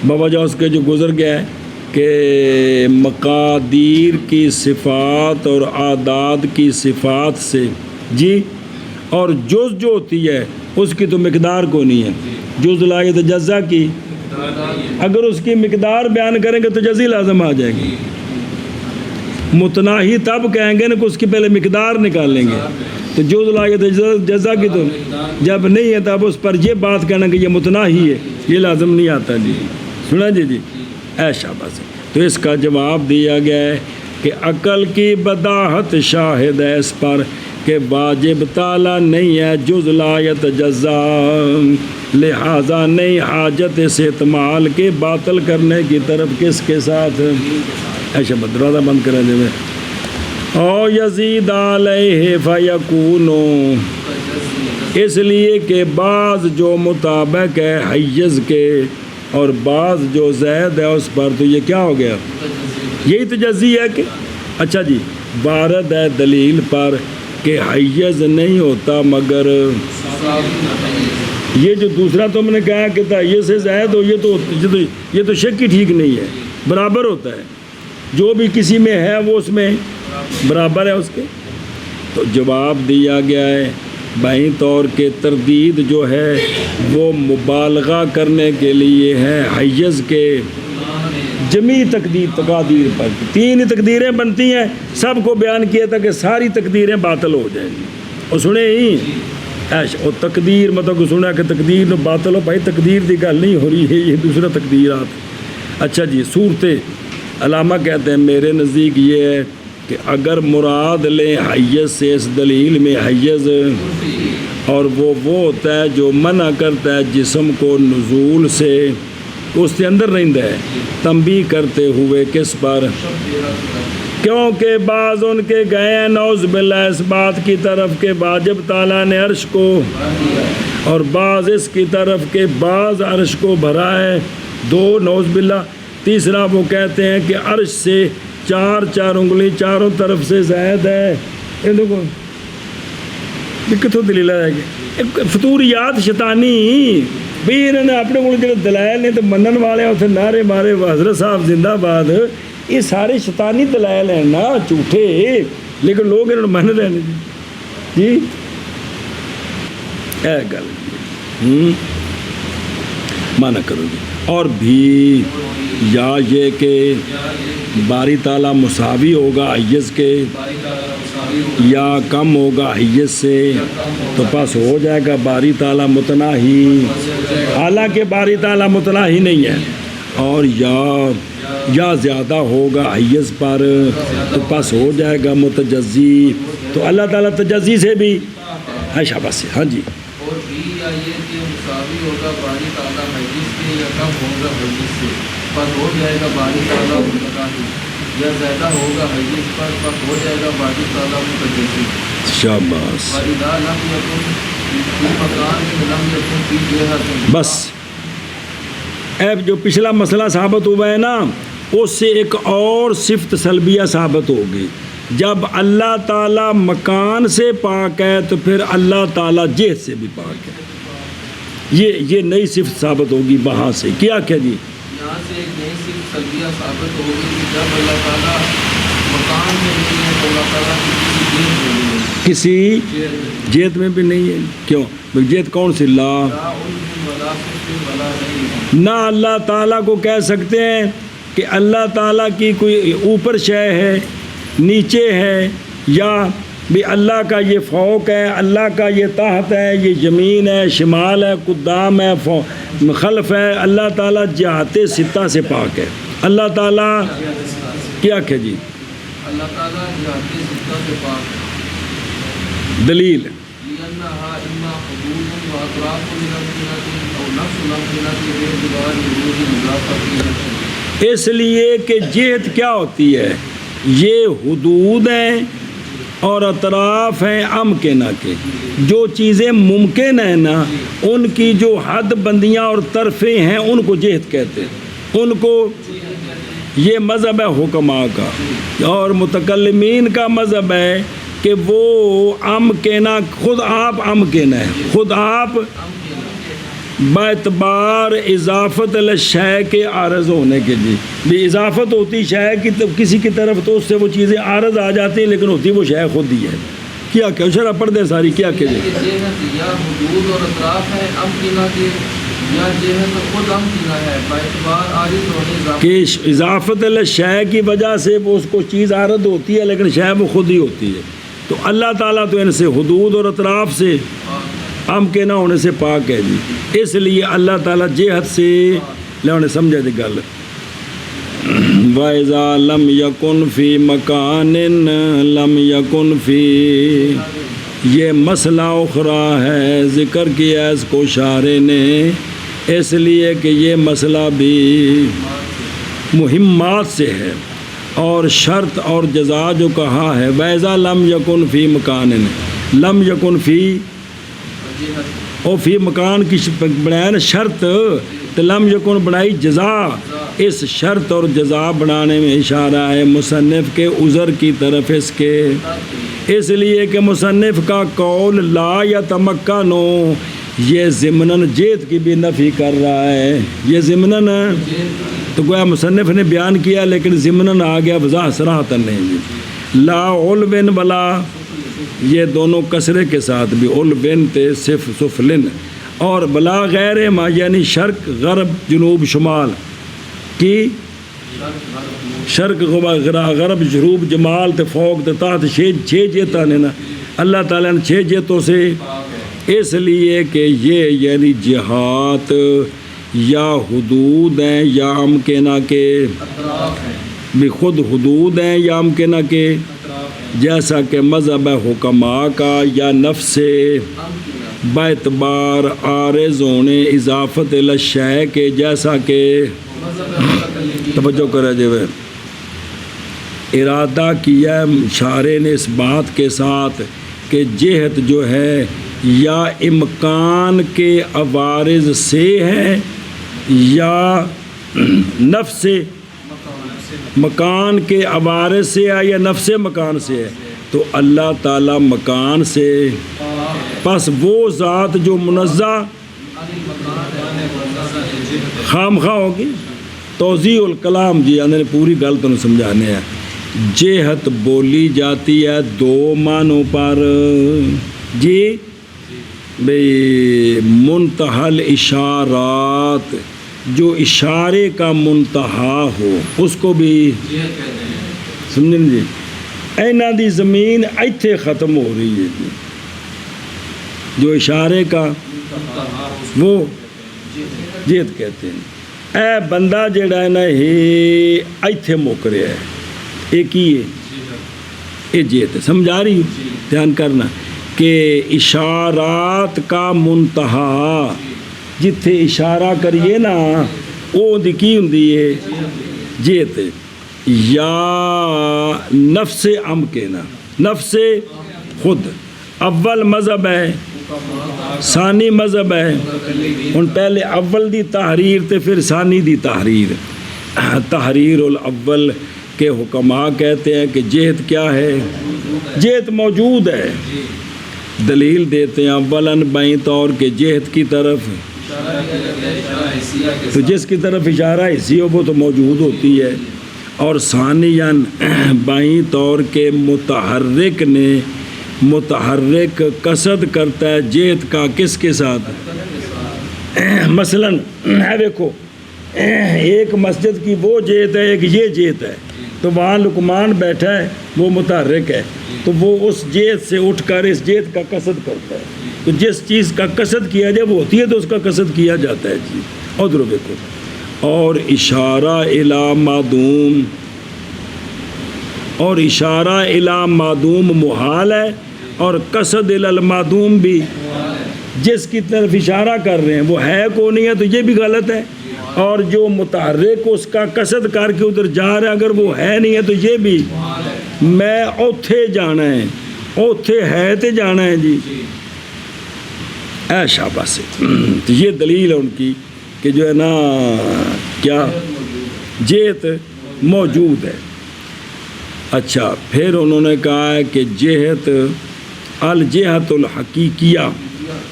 بوجہ اس کے جو گزر گیا ہے کہ مقادیر کی صفات اور اعداد کی صفات سے جی، اور جز جو ہوتی ہے اس کی تو مقدار کو نہیں ہے. جز لا یتجزا کی اگر اس کی مقدار بیان کریں گے تو جزی لازم آ جائے گی. متناہی تب کہیں گے نا کہ اس کی پہلے مقدار نکالیں گے، تو جز لا یتجزا کی تو جب نہیں ہے تب اس پر یہ بات کہنا کہ یہ متناہی ہے یہ لازم نہیں آتا. جی سنا جی ایشا بس. تو اس کا جواب دیا گیا ہے کہ عقل کی بداحت شاہد ہے اس پر کہ واجب تعالیٰ نہیں ہے جز لا یتجزا، لہذا نہیں حاجت اس احتمال کے باطل کرنے کی طرف کس کے ساتھ ایسا دروازہ بند کرا جائے. او یزید علیہ فیکون، اس لیے کہ بعض جو مطابق ہے حیز کے اور بعض جو زید ہے اس پر، تو یہ کیا ہو گیا؟ یہی تجزی ہے کہ اچھا جی وارد ہے دلیل پر کہ حیز نہیں ہوتا مگر یہ جو دوسرا تم نے کہا کہ یہ سے زائد ہو، یہ تو شک ہی ٹھیک نہیں ہے، برابر ہوتا ہے جو بھی کسی میں ہے وہ اس میں برابر ہے اس کے. تو جواب دیا گیا ہے بائیں طور کے تردید جو ہے وہ مبالغہ کرنے کے لیے ہے حیز کے جمی تقادیر پر. تین ہی تقدیریں بنتی ہیں، سب کو بیان کیا تھا کہ ساری تقدیریں باطل ہو جائیں گی. اور سنے ہی اور تقدیر مطلب سنا کہ تقدیر نو باطل ہو، بھائی تقدیر دی گل نہیں ہو رہی ہے، یہ دوسرا تقدیرات. اچھا جی صورت علامہ کہتے ہیں میرے نزدیک یہ ہے کہ اگر مراد لیں حیز سے اس دلیل میں حیز، اور وہ ہوتا ہے جو منع کرتا ہے جسم کو نزول سے، اس کے اندر رہندہ ہے، تنبیہ کرتے ہوئے کس پر؟ کیونکہ بعض ان کے گئے ہیں نعوذ باللہ اس بات کی طرف کہ واجب تعالیٰ نے عرش کو، اور بعض اس کی طرف کہ بعض عرش کو بھرا ہے. دو نعوذ باللہ. تیسرا وہ کہتے ہیں کہ عرش سے چار انگلی چاروں طرف سے زائد ہے. یہ دیکھو یہ کتوں دلیل آئے گی فطوریات شیطانی بھی انہوں نے اپنے ملک کے دلائل نے تو منن والے اتنے نعرے مارے حضرت صاحب زندہ باد، یہ سارے شیطانی دلائل ہیں نا جھوٹے، لیکن لوگ انہوں نے من رہے ہیں جی. اے گل مانا کرو گی. اور بھی یا یہ کہ باری تعالیٰ مساوی ہوگا حیز کے یا کم ہوگا حیز سے، تو پس ہو جائے گا باری تعالیٰ متناہی، حالانکہ باری تعالیٰ متناہی نہیں ہے. اور یا زیادہ ہوگا حیز پر تو پس ہو جائے گا متجزی. تو اللہ تعالیٰ تجزی سے بھی ہے شاباش سے. ہاں جی. اور بھی یا یہ کہ مساوی ہوگا باری تعالیٰ حیز سے یا کم ہوگا حیز سے، پس ہو جائے گا باری تعالیٰ متناہی، یا زیادہ ہوگا حیز پر پس ہو جائے گا باری تعالیٰ متجزی. شاباش. فَإِذَا لَمْ يَكُنْ فِي مَكَانٍ لَمْ يَكُنْ فِي جِهَةٍ. بس اب جو پچھلا مسئلہ ثابت ہوا ہے نا، اس سے ایک اور صفت سلبیہ ثابت ہوگی. جب اللہ تعالیٰ مکان سے پاک ہے تو پھر اللہ تعالیٰ جہت سے بھی پاک ہے. یہ نئی صفت ثابت ہوگی وہاں سے. کیا جی یہاں سے ایک نئی صفت سلبیہ ثابت ہوگی کہ جب اللہ تعالیٰ مکان میں نہیں ہے تو اللہ تعالیٰ کسی جہت میں بھی نہیں ہے. کیوں؟ جہت کون سی؟ لا. نہ اللہ تعالیٰ کو کہہ سکتے ہیں کہ اللہ تعالیٰ کی کوئی اوپر شے ہے، نیچے ہے، یا بھی اللہ کا یہ فوق ہے، اللہ کا یہ تحت ہے، یہ زمین ہے، شمال ہے، قدام ہے، خلف ہے. اللہ تعالیٰ جہات ستہ سے پاک ہے. اللہ تعالیٰ کیا کہ جی اللہ تعالیٰ جہات ستہ سے پاک ہے. دلیل لِأَنَّهَا إِمَّا حُدُودٌ وَأَطْرَافٌ لِلْأَمْكِنَةِ أَوْ نَفْسُ الْأَمْكِنَةِ بِاعْتِبَارِ وُجُودِ الْإِضَافَةِ إِلَى الشَّيْءِ. اس لیے کہ جہت کیا ہوتی ہے؟ یہ حدود ہیں اور اطراف ہیں امکنہ کے. جو چیزیں ممکن ہیں نا ان کی جو حد بندیاں اور طرفیں ہیں ان کو جہت کہتے ہیں. ان کو یہ مذہب ہے حکماء کا، اور متکلمین کا مذہب ہے کہ وہ ام کہنا، خود آپ ام کہنا ہے، خود آپ باعتبار اضافت الشے کے عارض ہونے کے جی بھی اضافت ہوتی شے کی تو کسی کی طرف تو اس سے وہ چیزیں عارض آ جاتی ہیں، لیکن ہوتی وہ شے خود ہی ہے۔ کیا کہ شرح پڑھ دیں ساری، کیا کہ جی جہت یا حدود اور اطراف ہے امکنہ کے، یا جہت خود امکنہ ہے باعتبار عارض ہونے کہ اضافت الشے کی وجہ سے وہ اس کو چیز عارض ہوتی ہے، لیکن شے وہ خود ہی ہوتی ہے۔ تو اللہ تعالیٰ تو ان سے حدود اور اطراف سے ام کے نہ ہونے سے پاک ہے جی، اس لیے اللہ تعالیٰ جہت سے لے سمجھے دی گل۔ وَإِذَا لَمْ يَكُنْ فِي مَكَانٍ لَمْ يَكُنْ فِي، یہ مسئلہ اخرى ہے، ذکر کیا اس کو شارح نے اس لیے کہ یہ مسئلہ بھی مہمات سے ہے، اور شرط اور جزا جو کہا ہے وَإِذَا لَمْ يَكُنْ فِي مَكَانٍ، لم یکن فی او فی مکان کی بنایا نا شرط، تو لم یکن بنائی جزا، اس شرط اور جزا بنانے میں اشارہ ہے مصنف کے عذر کی طرف اس کے، اس لیے کہ مصنف کا قول لا یتمکنو یہ ضمناً جیت کی بھی نفی کر رہا ہے، یہ ضمناً تو گویا مصنف نے بیان کیا لیکن ضمناً آ گیا وضاح صراحتاً نہیں۔ لا علوین ولا، یہ دونوں کسرے کے ساتھ بھی علوین تے صف سفلن، اور بلا غیر ما یعنی شرق غرب جنوب شمال کی، شرق غرب جنوب جمال تے فوق تے تحت چھ جیتاں نے نا اللہ تعالیٰ نے 6 جیتوں سے، اس لیے کہ یہ یعنی جہات یا حدود ہیں یا امکنہ کے، بھی خود حدود ہیں یا امکنہ کے، جیسا کہ مذہب حکماء کا یا نفس باعتبار عارض ہونے اضافت الشے کے، جیسا کہ توجہ کرے جو ارادہ کیا شارح نے اس بات کے ساتھ کہ جہت جو ہے یا امکان کے عوارض سے ہے یا نفس مکان کے عوارض سے ہے یا نفس مکان سے ہے، تو اللہ تعالیٰ مکان سے، پس وہ ذات جو منزہ خام خواہ ہوگی۔ توضیح الکلام جی نے پوری گل تو سمجھانے ہیں، جہت بولی جاتی ہے 2 معنوں پر جی، بھئی منتہا الاشارات، جو اشارے کا منتہا ہو اس کو بھی سمجھیں جی، اینا دی زمین ایتھے ختم ہو رہی ہے جی، جو اشارے کا وہ جیت کہتے ہیں۔ اے بندہ جڑا ہے نا یہ ایتھے مک رہا ہے، ایک ہی ہے یہ جیت ہے، سمجھا رہی ہوں، دھیان کرنا کہ اشارات کا منتہا جتھے اشارہ کریے نا وہ کی ہوندی ہے جیت، یا نفس امکنہ، نفس خود اول مذہب ہے، ثانی مذہب ہے، ان پہلے اول دی تحریر تے پھر ثانی دی تحریر، تحریر الاول کے حکماء کہتے ہیں کہ جہت کیا ہے، جہت موجود ہے، دلیل دیتے ہیں اولاً بائیں طور کے جہت کی طرف، تو جس کی طرف اشارہ حصی ہو وہ تو موجود ہوتی ہے، اور ثانیاً بائیں طور کے متحرک نے، متحرک قصد کرتا ہے جہت کا کس کے ساتھ، مثلاً دیکھو ایک مسجد کی وہ جہت ہے ایک یہ جہت ہے، تو وہاں لقمان بیٹھا ہے وہ متحرک ہے، تو وہ اس جہت سے اٹھ کر اس جہت کا قصد کرتا ہے، تو جس چیز کا قصد کیا جائے وہ ہوتی ہے تو اس کا قصد کیا جاتا ہے جی۔ ادھر دیکھو، اور اشارہ الی معدوم، اور اشارہ الی معدوم محال ہے، اور قصد الی المعدوم بھی، جس کی طرف اشارہ کر رہے ہیں وہ ہے کو نہیں ہے تو یہ بھی غلط ہے، اور جو متحرک اس کا قصد کر کے ادھر جا رہے ہیں اگر وہ ہے نہیں ہے تو یہ بھی، میں اوتھے جانا ہے، اوتھے ہے تے جانا ہے جی، اے شاباش سے، تو یہ دلیل ہے ان کی کہ جو ہے نا کیا جیت موجود ہے۔ اچھا پھر انہوں نے کہا ہے کہ جہت الجہت الحقیقیہ،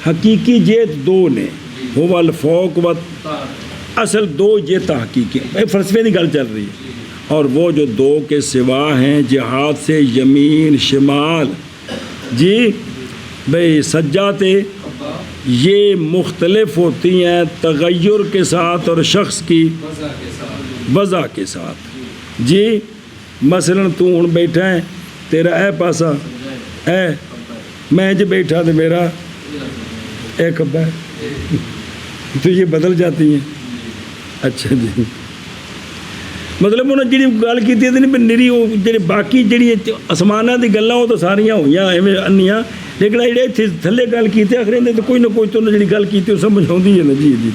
حقیقی جہت دو نے، وہ الفوق و اصل دو جہت حقیقی، فلسفے کی گل چل رہی ہے، اور وہ جو دو کے سوا ہیں جہات سے یمین شمال، جی بھئی سجاتے یہ مختلف ہوتی ہیں تغیر کے ساتھ اور شخص کی وضع کے ساتھ۔ جی مثلا تو ہوں بیٹھا ہے، تیرا اے پاسا اے، میں جو بیٹھا تو میرا اے کھبا ہے، تو یہ بدل جاتی ہیں۔ اچھا جی مطلب انہوں نے جی گل کی نری جی باقی جی آسمانہ کی گلیں وہ تو ساریاں ہوئی ایویں انیاں، لیکن جڑے اتنے تھلے گل کی آخر تو کوئی نہ کوئی تو جی گل کی وہ سمجھ آتی ہے نا۔ جی جی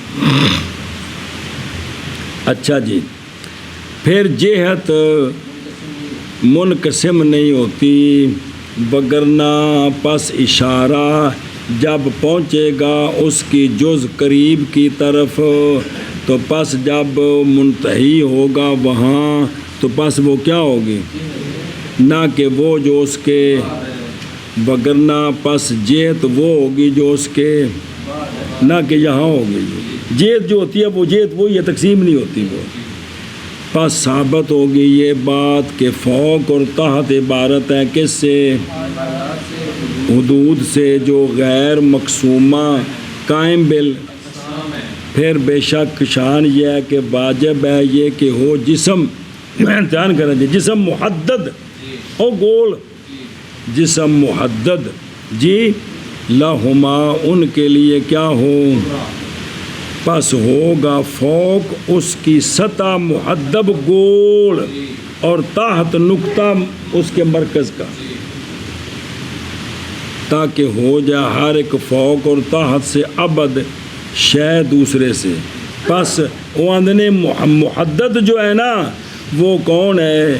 اچھا جی پھر جہت منقسم نہیں ہوتی وگرنہ پس اشارہ جب پہنچے گا اس کی جز قریب کی طرف، تو پس جب منتہی ہوگا وہاں تو پس وہ کیا ہوگی، نہ کہ وہ جو اس کے، وگرنہ پس جہت وہ ہوگی جو اس کے، نہ کہ یہاں ہوگی جہت جو ہوتی ہے وہ جہت وہی ہے، تقسیم نہیں ہوتی وہ۔ پس ثابت ہوگی یہ بات کہ فوق اور تحت عبارت ہے کس سے، حدود سے جو غیر مقسومہ قائم بال، پھر بے شک شان یہ ہے کہ واجب ہے یہ کہ ہو جسم، دھیان کریں جی، جسم محدد او گول، جسم محدد جی، لہما ان کے لیے کیا ہو، پس ہوگا فوق اس کی سطح محدب گول، اور تحت نقطہ اس کے مرکز کا، تاکہ ہو جائے ہر ایک فوق اور تحت سے ابد شے دوسرے سے۔ پس وہ اندنے محدد جو ہے نا وہ کون ہے،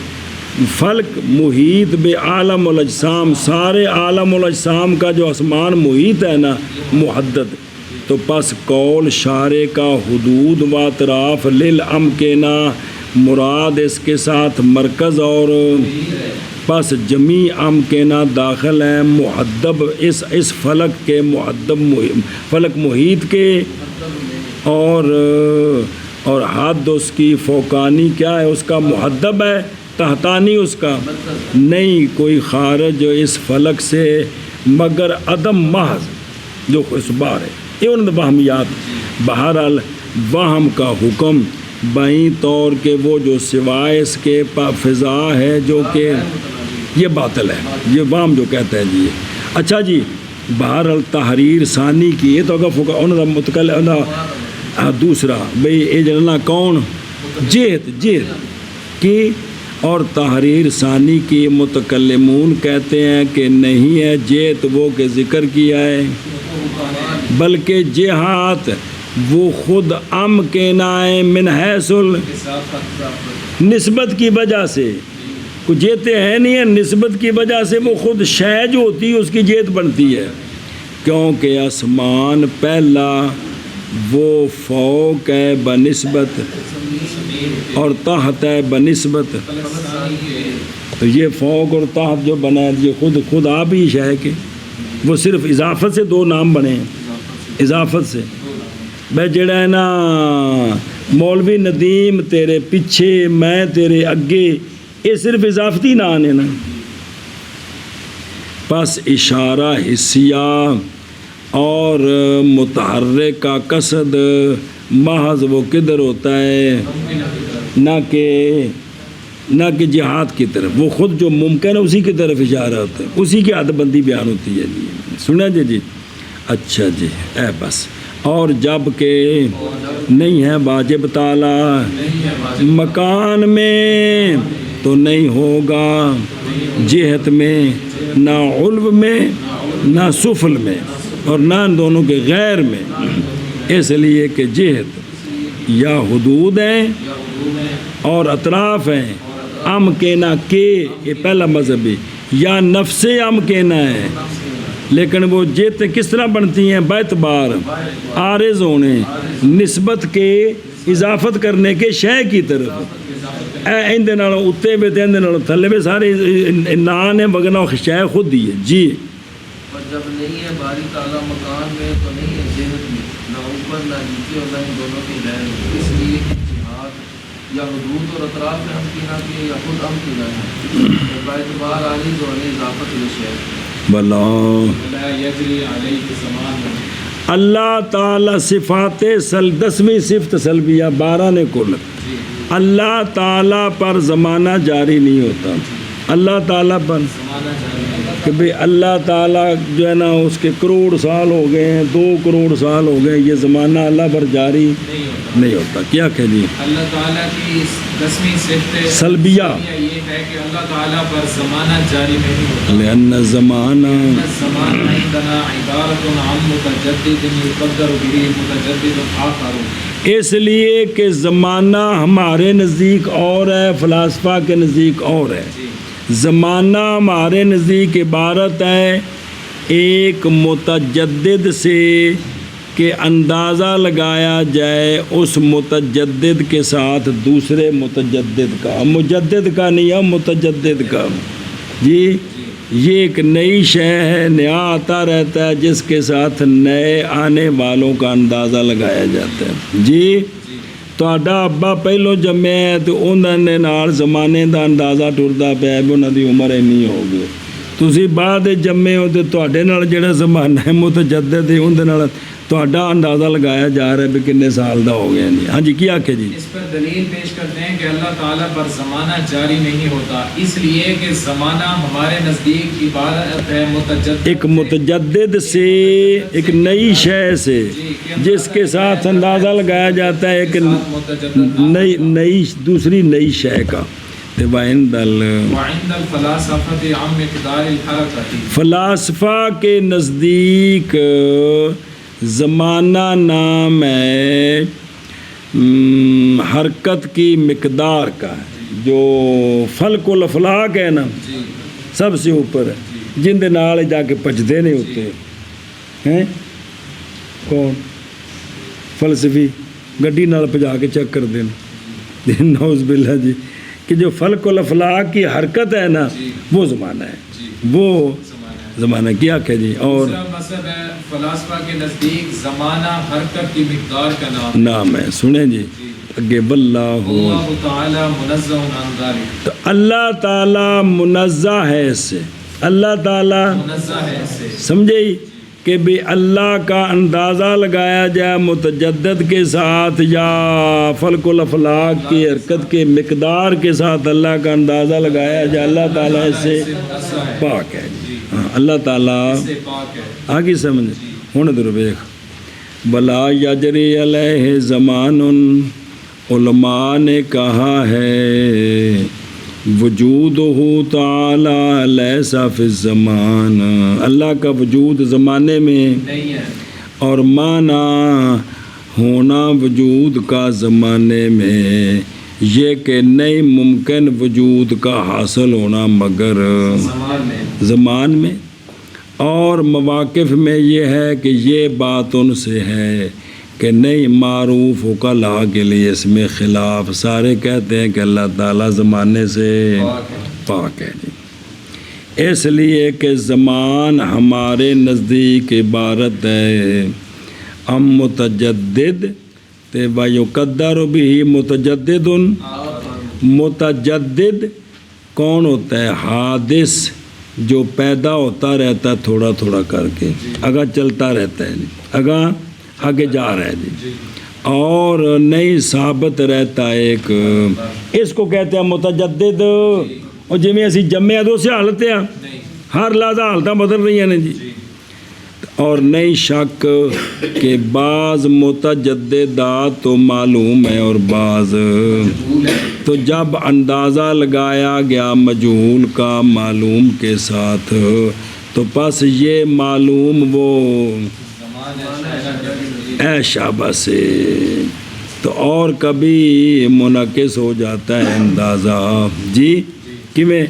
فلک محیط بے عالم الاجسام، سارے عالم الاجسام کا جو آسمان محیط ہے نا محدد، تو پس قول شارع کا حدود و اطراف للامکنہ مراد اس کے ساتھ مرکز اور پس جمیع امکنہ داخل ہیں محدب اس فلک کے، محدب فلک محیط کے، اور حد اس کی فوقانی کیا ہے، اس کا محدب ہے، تحتانی اس کا نہیں کوئی خارج اس فلک سے مگر عدم محض جو خسبار ہے، یہ انہوں نے وہمیات۔ بہرحال وہم کا حکم بائیں طور کے وہ جو سوائے اس کے فضا ہے جو کہ یہ باطل ہے، یہ وہم جو کہتا ہے جی۔ اچھا جی بہرحال تحریر ثانی کی یہ تو اگر فقہ انہوں نے متکل دوسرا بھئی اے جننا کون جہت کی، اور تحریر ثانی کی متکلمون کہتے ہیں کہ نہیں ہے جہت وہ کہ ذکر کیا ہے، بلکہ جہات وہ خود امکنہ من حیث نسبت کی وجہ سے، کچھ جہتیں ہیں نہیں ہیں، نسبت کی وجہ سے وہ خود شے جو ہوتی ہے اس کی جہت بنتی ہے، کیونکہ آسمان پہلا وہ فوق ہے بنسبت اور تحت ہے بنسبت، تو یہ فوق اور تحت جو بنا ہے یہ خود آپ ہی شے کہ وہ صرف اضافت سے دو نام بنے ہیں، اضافت سے۔ بھائی جڑا ہے نا مولوی ندیم تیرے پیچھے میں تیرے اگے، یہ صرف اضافتی نام ہے نا۔ پس اشارہ حسیہ اور متحرک کا قصد محض وہ کدھر ہوتا ہے، نہ کہ جہاد کی طرف، وہ خود جو ممکن ہے اسی کی طرف اشارہ ہوتا ہے، اسی کی حد بندی بیان ہوتی ہے جی، سنا جی۔ اچھا جی اے بس، اور جب کہ نہیں ہے واجب تعالی مکان میں تو نہیں ہوگا جہت میں، نہ علو میں نہ سفل میں، اور نہ ان دونوں کے غیر میں، اس لیے کہ جہت یا حدود ہیں اور اطراف ہیں، امکنہ کے، یہ پہلا مذہبی، یا نفس امکنہ ہے، لیکن وہ جہتیں کس طرح بنتی ہیں، باعتبار عارض ہونے، نسبت کے، اضافت کرنے کے شے کی طرف، ਇਹਦੇ ਨਾਲ ਉੱਤੇ ਵੀ ਤੇ ਇਹਦੇ ਨਾਲ ਥੱਲੇ ਵੀ ਸਾਰੇ ਨਾਂ ਨੇ ਵਗਣਾ ਸ਼ੈ ਖੁਦ ਹੀ ہے جی اور جب نہیں ہے باری تعالیٰ مکان میں تو نہیں ہے ذہن میں، نہ اوپر نہ نیچے اور نہ ان دونوں کے غیر میں، اس لیے کہ جہاد یا حدود اور اطراف میں امکنہ کے یا خود امکنہ ہے با اعتبار عالی جو ہے اضافت الشیء بلا لا يجري عليه زمان. اللہ تعالیٰ صفات 10ویں صفت سلبیہ 12 نے کل اللہ تعالیٰ پر زمانہ جاری نہیں ہوتا اللہ تعالیٰ پر زمانہ جاری ہے. کہ بھئی اللہ تعالیٰ جو ہے نا اس کے کروڑ سال ہو گئے ہیں 2 کروڑ سال ہو گئے، یہ زمانہ اللہ پر جاری نہیں ہوتا. کیا کہ جی اللہ تعالیٰ کی 10ویں صفت سلبیہ یہ ہے کہ اللہ تعالیٰ پر زمانہ جاری نہیں ہوتا. لأن الزمانہ الزمان عندنا عبارت عن متجدد يقدر به متجدد آخر. اس لیے کہ زمانہ ہمارے نزدیک اور ہے، فلاسفہ کے نزدیک اور ہے. زمانہ ہمارے نزدیک عبارت ہے ایک متجدد سے کہ اندازہ لگایا جائے اس متجدد کے ساتھ دوسرے متجدد کا، مجدد کا نہیں ہے متجدد کا. جی یہ ایک نئی شے ہے، نیا آتا رہتا ہے جس کے ساتھ نئے آنے والوں کا اندازہ لگایا جاتا ہے. جی ਤੁਹਾਡਾ ਅੱਬਾ ਪਹਿਲੋਂ ਜੰਮਿਆ ਤੇ ਉਹਨਾਂ ਦੇ ਨਾਲ ਜ਼ਮਾਨੇ ਦਾ ਅੰਦਾਜ਼ਾ ਟੁਰਦਾ ਪਿਆ ਵੀ ਉਹਨਾਂ ਦੀ ਉਮਰ ਇੰਨੀ ਹੋ ਗਈ. ਤੁਸੀਂ ਬਾਅਦ ਦੇ ਜੰਮੇ ਹੋ ਤੇ ਤੁਹਾਡੇ ਨਾਲ ਜਿਹੜਾ ਜ਼ਮਾਨਾ ਹੈ ਮੁਤਜੱਦਦ ਹੈ ਉਹਦੇ ਨਾਲ ਤੁਹਾਡਾ ਅੰਦਾਜ਼ਾ ਲਗਾਇਆ ਜਾ ਰਿਹਾ بھی ਕਿੰਨੇ ਸਾਲ ਦਾ ਹੋ ਗਿਆ. نہیں ہاں جی کیا آکھے جی اس پر دلیل پیش کرتے ہیں کہ اللہ تعالیٰ پر زمانہ جاری نہیں ہوتا اس لیے کہ زمانہ ہمارے نزدیک عبارت ہے متجدد ایک متجدد سے ایک نئی شے سے جس کے ساتھ اندازہ لگایا جاتا ہے ایک نئی دوسری نئی شے کا. وعند الفلاسفة عن مقدار الحركة. فلاسفہ کے نزدیک زمانہ نام ہے حرکت کی مقدار کا ہے. جو فلک الافلاک ہے نا سب سے اوپر ہے جن دے نال جا کے پجدے نہیں ہوتے ہیں. کون فلسفی گڈی نال پجا کے چیک کر دیں نعوذ باللہ جی کہ جو فلک الافلاک کی حرکت ہے نا وہ زمانہ ہے وہ زمانہ. کیا کہ جی اور مذہب ہے فلاسفہ کے نزدیک زمانہ حرکت کی مقدار کا نام ہے. سنیں جی اگے واللہ اللہ تعالی منزہ عن ذلک. تو اللہ تعالیٰ منزہ ہے اس سے، اللہ تعالیٰ منزہ ہے اس سے. سمجھے کہ بھی اللہ کا اندازہ لگایا جائے متجدد کے ساتھ یا فلک الافلاک کی حرکت کے مقدار کے ساتھ اللہ کا اندازہ لگایا جائے اللہ تعالیٰ اس سے پاک ہے. ہاں اللہ تعالیٰ آگے سمجھ ہوں ادھر ویکھ. بلا یجری علیہ زمان علماء نے کہا ہے وجودہ تعالی لیس فی الزمان. اللہ کا وجود زمانے میں نہیں ہے اور معنی ہونا وجود کا زمانے میں یہ کہ نہیں ممکن وجود کا حاصل ہونا مگر زمان میں. اور مواقف میں یہ ہے کہ یہ بات ان سے ہے کہ نہیں معروف وکلا کے لیے اس میں خلاف. سارے کہتے ہیں کہ اللہ تعالیٰ زمانے سے پاک ہے جی. اس لیے کہ زمان ہمارے نزدیک عبارت ہے ہم متجدد تے ویقدر بھی متجدد. متجدد کون ہوتا ہے؟ حادث جو پیدا ہوتا رہتا تھوڑا تھوڑا کر کے آگاہ چلتا رہتا ہے آگاہ آگے جا رہا ہے جی اور نہیں ثابت رہتا ایک. اس کو کہتے ہیں متجدد. اور جی میں اسی جمعہ دو سے حالت ہے ہر لحظہ حالتیں بدل رہی ہیں جی. اور نہیں شک کہ بعض متجددات تو معلوم ہے اور بعض تو جب اندازہ لگایا گیا مجہول کا معلوم کے ساتھ تو پس یہ معلوم وہ اے شابہ سے تو اور کبھی منعکس ہو جاتا ہے اندازہ جی کہ میں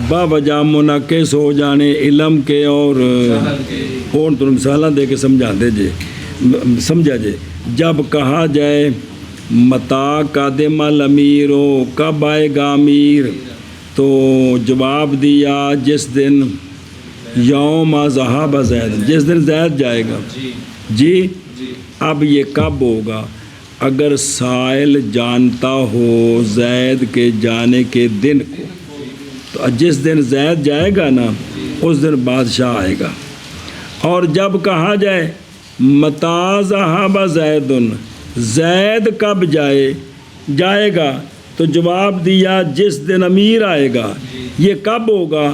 با وجہ منعکس ہو جانے علم کے اور تم مثالہ دے کے سمجھا دے جے سمجھا جے. جب کہا جائے متا قادم الامیر ہو، کب آئے گا امیر؟ تو جواب دیا جس دن یوم ذہب زید، جس دن زید جائے گا۔ جی اب یہ کب ہوگا؟ اگر سائل جانتا ہو زید کے جانے کے دن کو، تو جس دن زید جائے گا نا اس دن بادشاہ آئے گا۔ اور جب کہا جائے متا ذہب زید، زید کب جائے گا، تو جواب دیا جس دن امیر آئے گا۔ یہ کب ہوگا؟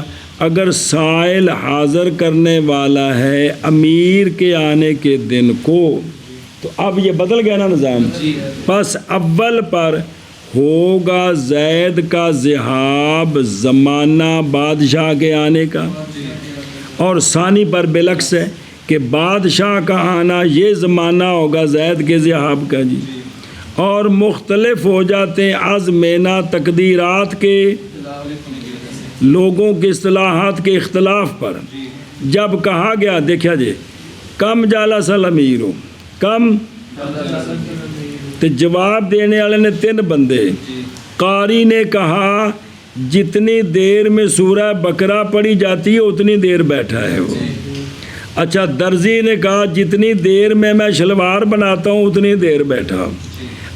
اگر سائل حاضر کرنے والا ہے امیر کے آنے کے دن کو۔ تو اب یہ بدل گیا نا نظام۔ پس اول پر ہوگا زید کا ذہاب زمانہ بادشاہ کے آنے کا، اور ثانی پر بالعکس ہے کہ بادشاہ کا آنا یہ زمانہ ہوگا زید کے ذہاب کا جی۔ اور مختلف ہو جاتے ہیں ازمینہ تقدیرات کے، لوگوں کے اصطلاحات کے اختلاف پر۔ جب کہا گیا دیکھا جی کم جالس الامیر ہو، کم، تو جواب دینے والے نے 3 بندے۔ قاری نے کہا جتنی دیر میں سورہ بقرہ پڑھی جاتی ہے اتنی دیر بیٹھا ہے وہ۔ اچھا درزی نے کہا جتنی دیر میں شلوار بناتا ہوں اتنی دیر بیٹھا۔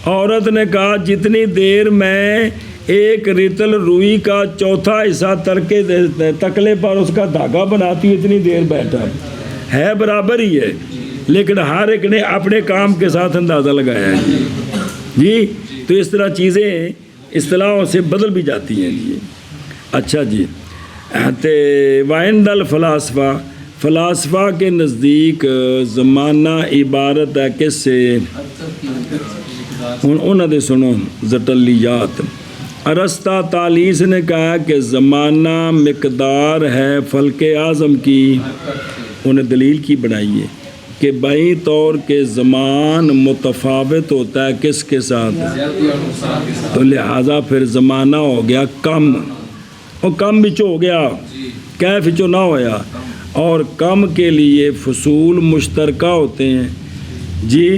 عورت نے کہا جتنی دیر میں ایک ریتل روئی کا چوتھا حصہ تکلے پر اس کا دھاگا بناتی ہے اتنی دیر بیٹھا۔ ہے برابر ہی ہے، لیکن ہر ایک نے اپنے کام کے ساتھ اندازہ لگایا ہے جی۔ تو اس طرح چیزیں اصطلاحوں سے بدل بھی جاتی ہیں جی۔ اچھا جی، وعند الفلاسفہ، فلاسفہ کے نزدیک زمانہ عبارت ہے کس سے؟ انہوں نے سنو زٹلیات۔ ارسطا تالیس نے کہا کہ زمانہ مقدار ہے فلک اعظم کی، انہیں دلیل کی بنائی ہے کہ بئی طور کے زمان متفاوت ہوتا ہے کس کے ساتھ؟ تو لہٰذا پھر زمانہ ہو گیا کم، اور کم بچ ہو گیا کیف چو نہ ہویا، اور کم کے لیے فصول مشترکہ ہوتے ہیں جی،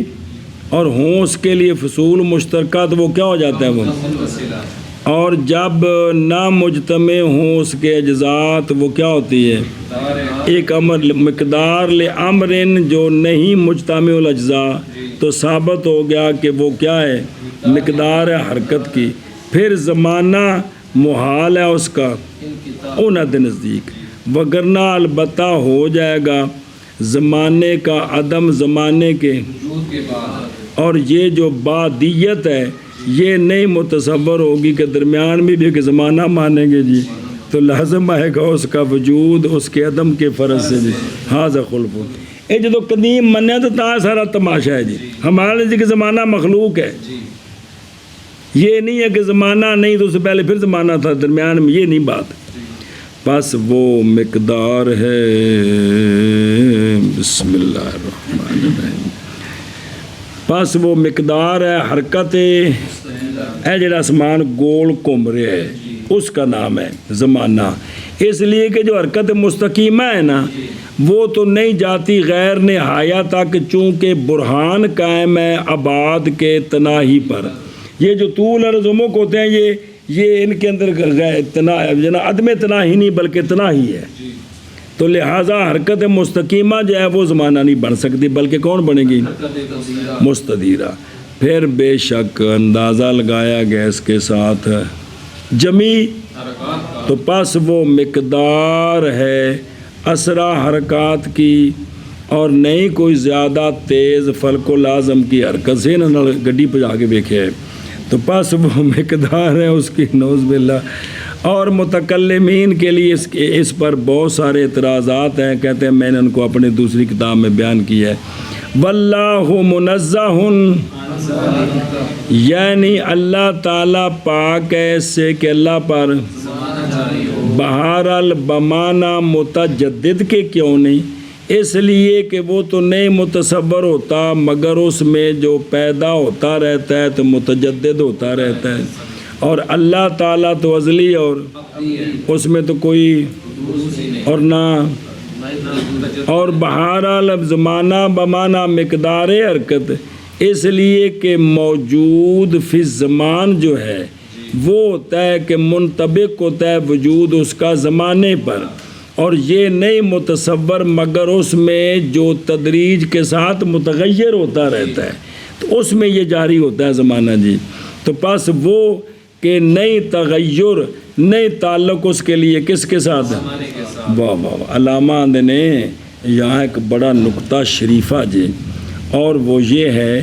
اور ہوں اس کے لیے فصول مشترکہ تو وہ کیا ہو جاتا ہے وہ، اور جب نہ مجتمع ہوں اس کے اجزات وہ کیا ہوتی ہے ایک امر مقدار لامرن جو نہیں مجتمع الاجزاء، تو ثابت ہو گیا کہ وہ کیا ہے مقدار ہے حرکت کی۔ پھر زمانہ محال ہے اس کا انہوں کے نزدیک، وگرنہ البتہ ہو جائے گا زمانے کا عدم زمانے کے، اور یہ جو بعدیت ہے یہ نہیں متصور ہوگی کہ درمیان میں بھی کہ زمانہ مانیں گے جی، تو لازم آئے گا اس کا وجود اس کے عدم کے فرض سے جی۔ ہاذا خلف یہ جو قدیم منیا تو تا سارا تماشا ہے جی، ہمارے جی کہ زمانہ مخلوق ہے، یہ نہیں ہے کہ زمانہ نہیں تو اس سے پہلے پھر زمانہ تھا درمیان میں، یہ نہیں بات۔ بس وہ مقدار ہے، بسم اللہ الرحمن الرحیم، بس وہ مقدار ہے حرکت ہے جڑا آسمان گول گھوم رہا ہے اس کا نام ہے زمانہ۔ اس لیے کہ جو حرکت مستقیمہ ہے نا وہ تو نہیں جاتی غیر نہایہ تک، چونکہ برہان قائم ہے آباد کے تناہی پر۔ یہ جو طول اور عظمت ہوتے ہیں یہ ان کے اندر عدم تناہی نہیں بلکہ تناہی ہے، تو لہٰذا حرکت مستقیمہ جو ہے وہ زمانہ نہیں بن سکتی، بلکہ کون بنے گی مستدیرہ۔ پھر بے شک اندازہ لگایا گیا اس کے ساتھ جمی، تو پس وہ مقدار ہے اسرا حرکات کی، اور نہیں کوئی زیادہ تیز فلک و لازم کی حرکت سے نہ گڈی پجا کے دیکھے ہے، تو پس وہ مقدار ہے اس کی، نعوذ باللہ۔ اور متکلمین کے لیے اس پر بہت سارے اعتراضات ہیں، کہتے ہیں میں نے ان کو اپنے دوسری کتاب میں بیان کیا ہے۔ واللہ منزہ، یعنی اللہ تعالیٰ پاک ہے اس سے کہ اللہ پر بہرحال بمانہ متجدد کے کیوں نہیں، اس لیے کہ وہ تو نہیں متصور ہوتا مگر اس میں جو پیدا ہوتا رہتا ہے تو متجدد ہوتا رہتا ہے، اور اللہ تعالیٰ تو ازلی اور اس میں تو کوئی اور نہ، اور بہرحال زمانہ بمانہ مقدار حرکت، اس لیے کہ موجود فی زمان جو ہے وہ ہوتا ہے کہ منطبق ہوتا ہے وجود اس کا زمانے پر، اور یہ نہیں متصور مگر اس میں جو تدریج کے ساتھ متغیر ہوتا رہتا ہے، تو اس میں یہ جاری ہوتا ہے زمانہ جی۔ تو پس وہ کہ نئی تغیر نئی تعلق اس کے لیے کس کے ساتھ ہے؟ واہ واہ واہ، علامہ نے یہاں ایک بڑا نقطہ شریفہ جی، اور وہ یہ ہے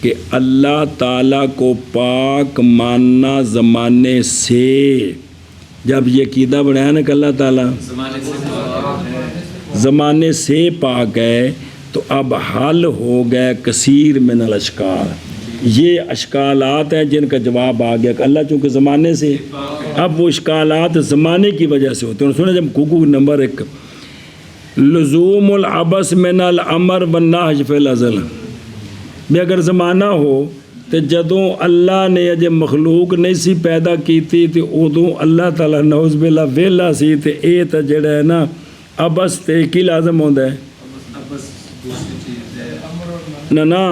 کہ اللہ تعالیٰ کو پاک ماننا زمانے سے، جب یہ عقیدہ بڑھایا نا کہ اللہ تعالیٰ زمانے سے پاک ہے، تو اب حل ہو گئے کثیر من الاشکال، یہ اشکالات ہیں جن کا جواب آ گیا کہ اللہ چونکہ زمانے سے، اب وہ اشکالات زمانے کی وجہ سے ہوتے ہیں۔ سنیں جب کوکو نمبر 1 لزوم العبث من الامر والنہی فی الازل، بھی اگر زمانہ ہو تو جدوں اللہ نے اجے مخلوق نہیں سی پیدا کیتی تو ادوں اللہ تعالیٰ نعوذ باللہ ویلا سی، تے اے تا جڑا ہے نا عبث تے کی لازم ہوندا ہے نا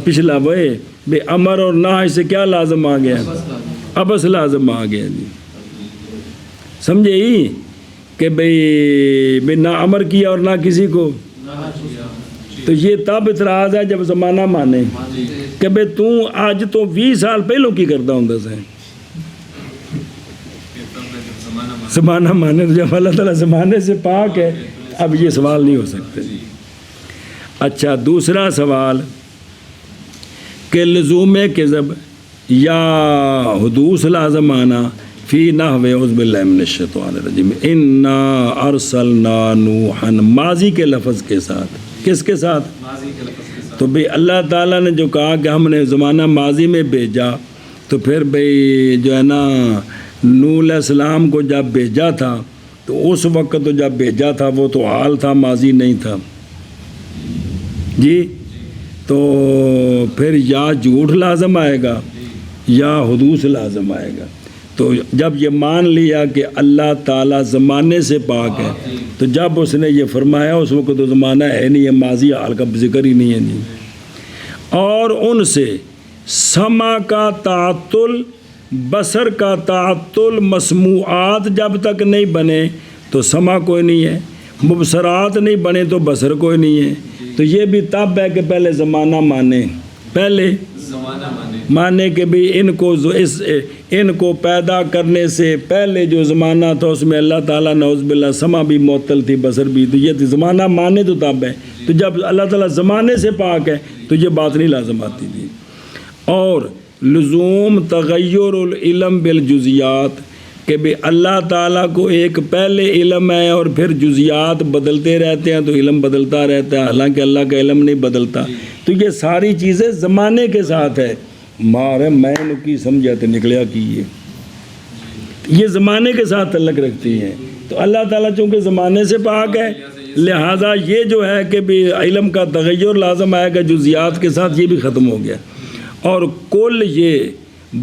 پچھلا وے بے امر اور نہی سے کیا لازم آ گیا؟ عبث لازم آ گیا جی، سمجھے ہی کہ بھئی نہ امر کیا اور نہ کسی کو، تو یہ تب اعتراض ہے جب زمانہ مانے کہ بھئی تو آج تو 20 سال پہلوں کی کرتا ہوں سے زمانہ مانے، تو جب اللہ تعالیٰ زمانے سے پاک ہے اب یہ سوال نہیں ہو سکتے۔ اچھا دوسرا سوال کہ لزوم کذب یا حدوث لازم آنا فی نحو اعوذ باللہ من الشیطان الرجیم انا ارسلنا نوحا، ماضی کے لفظ کے ساتھ، کس کے ساتھ؟ تو بھئی اللہ تعالیٰ نے جو کہا کہ ہم نے زمانہ ماضی میں بھیجا، تو پھر بھئی جو ہے نا نوح علیہ السلام کو جب بھیجا تھا تو اس وقت تو جب بھیجا تھا وہ تو حال تھا، ماضی نہیں تھا جی، تو پھر یا جھوٹ لازم آئے گا یا حدوث لازم آئے گا۔ تو جب یہ مان لیا کہ اللہ تعالیٰ زمانے سے پاک ہے، تو جب اس نے یہ فرمایا اس وقت تو زمانہ ہے نہیں ہے، ماضی حال کا ذکر ہی نہیں ہے جی۔ اور ان سے سمع کا تعطل، بصر کا تعطل، مسموعات جب تک نہیں بنے تو سمع کوئی نہیں ہے، مبصرات نہیں بنے تو بصر کوئی نہیں ہے۔ تو یہ بھی تب ہے کہ پہلے زمانہ مانے، پہلے مانے کہ بھی ان کو پیدا کرنے سے پہلے جو زمانہ تھا اس میں اللہ تعالیٰ نعوذ باللہ سمع بھی معطل تھی، بصر بھی، تو یہ زمانہ مانے تو تب ہے۔ تو جب اللہ تعالیٰ زمانے سے پاک ہے تو یہ بات نہیں لازم آتی تھی۔ اور لزوم تغیر العلم بالجزیات، کہ بھی اللہ تعالیٰ کو ایک پہلے علم ہے اور پھر جزیات بدلتے رہتے ہیں تو علم بدلتا رہتا ہے، حالانکہ اللہ کا علم نہیں بدلتا۔ تو یہ ساری چیزیں زمانے کے ساتھ ہے، مارے میں نے کی سمجھا تو نکلیا کی یہ زمانے کے ساتھ تعلق رکھتی ہیں۔ تو اللہ تعالیٰ چونکہ زمانے سے پاک ہے لہٰذا یہ جو ہے کہ بھی علم کا تغیر لازم آئے گا جزیات کے ساتھ، یہ بھی ختم ہو گیا۔ اور کل یہ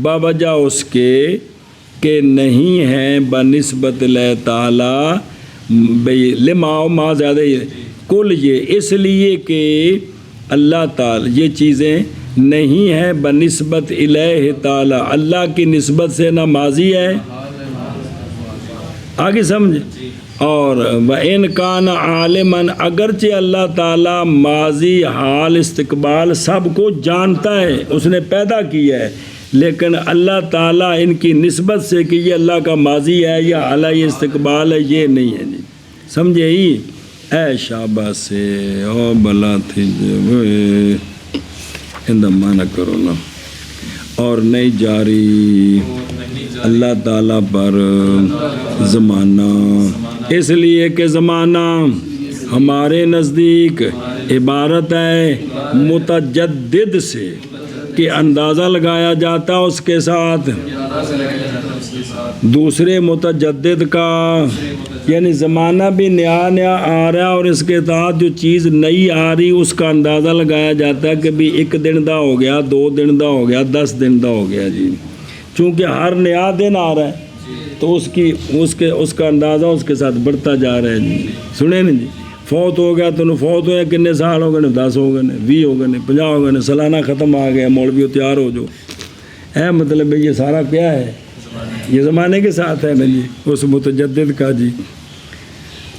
باوجہ اس کے کہ نہیں ہیں بنسبت اللہ تعالیٰ لما ما زیادہ کل یہ اس لیے کہ اللہ تعالیٰ یہ چیزیں نہیں ہیں بنسبت الہ تعالیٰ، اللہ کی نسبت سے نہ ماضی ہے، آگے سمجھ۔ اور وَإِنْ كَانَ عَالِمًا، اگرچہ اللہ تعالیٰ ماضی حال استقبال سب کو جانتا ہے، اس نے پیدا کیا ہے، لیکن اللہ تعالیٰ ان کی نسبت سے کہ یہ اللہ کا ماضی ہے یا حال ہے، یہ استقبال ہے، یہ نہیں ہے جی، سمجھے ہی؟ اے شابہ سے او بلا تھی اندما نہ کرو نا، اور نہیں جاری اللہ تعالیٰ پر زمانہ، اس لیے کہ زمانہ ہمارے نزدیک عبارت ہے متجدد سے، کہ اندازہ لگایا جاتا اس کے ساتھ دوسرے متجدد کا، یعنی زمانہ بھی نیا نیا آ رہا ہے اور اس کے ساتھ جو چیز نئی آ رہی اس کا اندازہ لگایا جاتا ہے کہ بھی 1 دن دا ہو گیا، 2 دن دا ہو گیا، 10 دن دا ہو گیا جی، چونکہ ہر نیا دن آ رہا ہے تو اس کا اندازہ اس کے ساتھ بڑھتا جا رہا ہے جی، سنیں نا جی۔ فوت ہو گیا تو فوت ہوئے کنے سال ہو گئے 10 ہو گئے 20 ہو گئے 50 ہو گئے سالانہ ختم آ گیا مولوی تیار ہو جو ہے مطلب یہ سارا کیا ہے یہ زمانے کے ساتھ ہے نا جی اس متجدد کا جی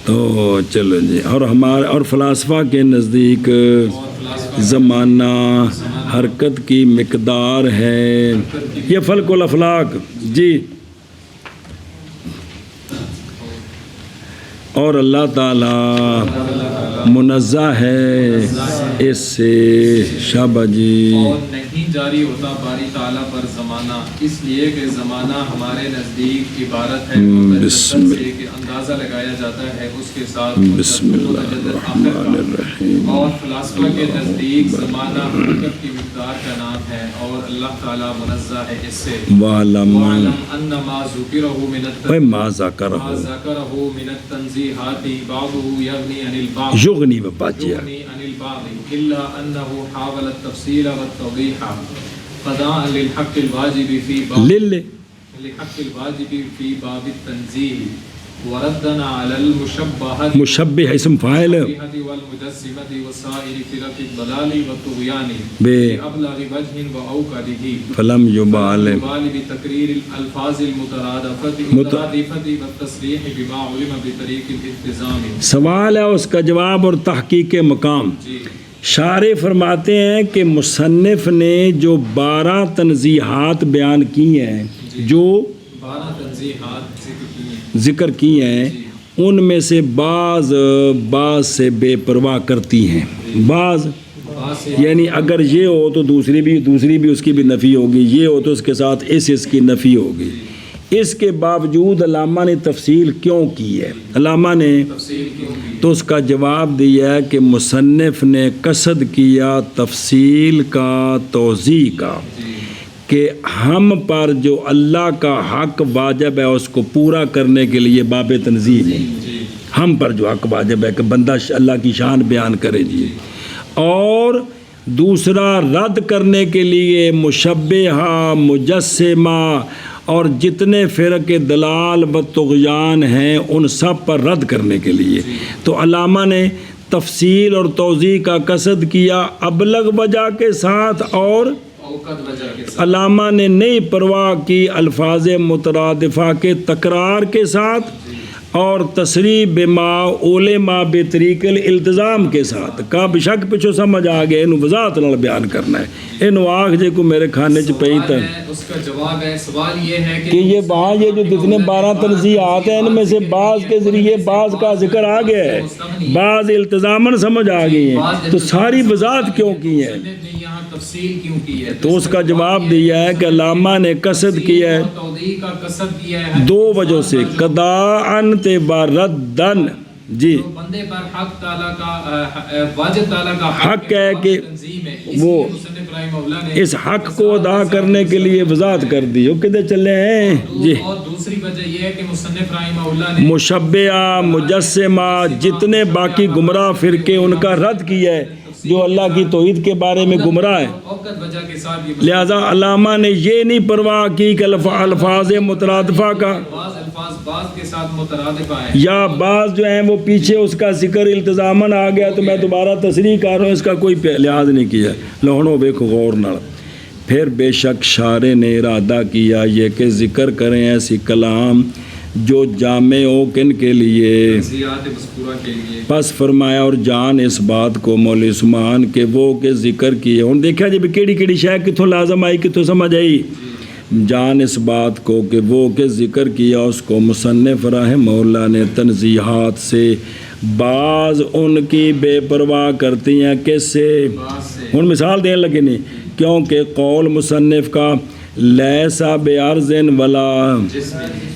تو چلو جی اور ہمارے اور فلاسفہ کے نزدیک زمانہ حرکت کی مقدار ہے یہ فلک الافلاک جی اور اللہ تعالی منزہ ہے اس سے شابہ جی اور نہیں جاری ہوتا باری تعالیٰ پر زمانہ اس لیے کہ زمانہ ہمارے نزدیک عبارت ہے بسم سے کہ اندازہ لگایا جاتا ہے اس کے ساتھ بسم اللہ الرحمن الرحیم اور فلاسفہ کے نزدیک زمانہ حرکت کی مقدار کا نام ہے اور اللہ تعالیٰ منزہ ہے اس سے وَعَلَمْ وَعَلَمْ أَنَّ مَا ذُكِرَهُ مِنَ وَمَا مَا ذَكَرَهُ ذَكَرَهُ مِنَ التنزیحات بعضه یغنی عن البعض یغنی بپاچیا یغنی عن البعض الا انه حاول التفصیل والتوضیح قضاء للحق الواجب في باب للحق الواجب في باب التنزیح وردنا على المشبهة مشبہ اسم فاعل والمجسمة وسائر فرق الضلال والطغيان بے بأبلغ وجه وأوكده فلم یبال بتقرير الألفاظ المترادفة والتصریح بما علم بطريق الالتزام. سوال ہے اس کا جواب اور تحقیق مقام. جی شارح فرماتے ہیں کہ مصنف نے جو 12 تنزیحات بیان کی ہیں جو 12 تنزیحات ذکر کی ہیں ان میں سے بعض سے بے پرواہ کرتی ہیں بعض یعنی اگر یہ ہو تو دوسری بھی اس کی بھی نفی ہوگی یہ ہو تو اس کے ساتھ اس کی نفی ہوگی. اس کے باوجود علامہ نے تفصیل کیوں کی ہے علامہ نے تو اس کا جواب دیا ہے کہ مصنف نے قصد کیا تفصیل کا توضیح کا کہ ہم پر جو اللہ کا حق واجب ہے اس کو پورا کرنے کے لیے باب تنزیل ہے ہم پر جو حق واجب ہے کہ بندہ اللہ کی شان بیان کرے جی اور دوسرا رد کرنے کے لیے مشبہہ مجسمہ اور جتنے فرق دلال و طغیان ہیں ان سب پر رد کرنے کے لیے تو علامہ نے تفصیل اور توضیح کا قصد کیا ابلغ وجہ کے ساتھ اور علامہ نے نہیں پرواہ کی الفاظ مترادفہ کے تکرار کے ساتھ اور تصریح بما علما بطریق الالتزام کے ساتھ کا بشک پچھو سمجھ آ گئے انہوں وضاحت نال بیان کرنا ہے انہوں آنکھ جے کو میرے کھانے چ پئی تا اس کا جواب ہے سوال یہ ہے کہ یہ وہاں یہ جو جتنے 12 تنزیحات ہیں ان میں سے بعض کے ذریعے بعض کا ذکر آ گیا ہے بعض التزاماً سمجھ آ گئی ہیں تو ساری وضاحت کیوں کی ہے تفصیل کیوں کی ہے تو اس کا جواب دیا ہے کہ علامہ نے قصد کیا ہے توضیح کا قصد کیا ہے 2 وجہ سے قضاءً تبردن جی بندے پر حق تعالیٰ کا واجب تعالیٰ کا حق ہے کہ وہ اس حق کو ادا کرنے کے لیے وضاحت کر دی وہ کدھر چلے ہیں جی اور دوسری وجہ یہ ہے کہ مصنف رحمہ اللہ نے مشبہہ مجسمہ جتنے باقی گمراہ فرقے ان کا رد کیا ہے جو اللہ کی توحید کے بارے میں گمراہ ہے لہذا علامہ نے یہ نہیں پرواہ کی کہ الفاظ مترادفہ کا یا بعض جو ہیں وہ پیچھے اس کا ذکر التزاماً آ گیا تو میں دوبارہ تصریح کر رہا ہوں اس کا کوئی لحاظ نہیں کیا لہنوں بے غور نہ پھر بے شک شارع نے ارادہ کیا یہ کہ ذکر کریں ایسی کلام جو جامع ہو کن کے لیے پس فرمایا اور جان اس بات کو مولوی عثمان کہ وہ کہ ذکر کیے ہوں دیکھا جب کیڑی شے کتوں لازم آئی کتوں سمجھ آئی جان اس بات کو کہ وہ کہ ذکر کیا اس کو مصنف رحمہ اللہ نے تنزیحات سے بعض ان کی بے پرواہ کرتی ہیں کس سے ہوں مثال دین لگے نہیں کیونکہ قول مصنف کا لیسا بے عرضن ولا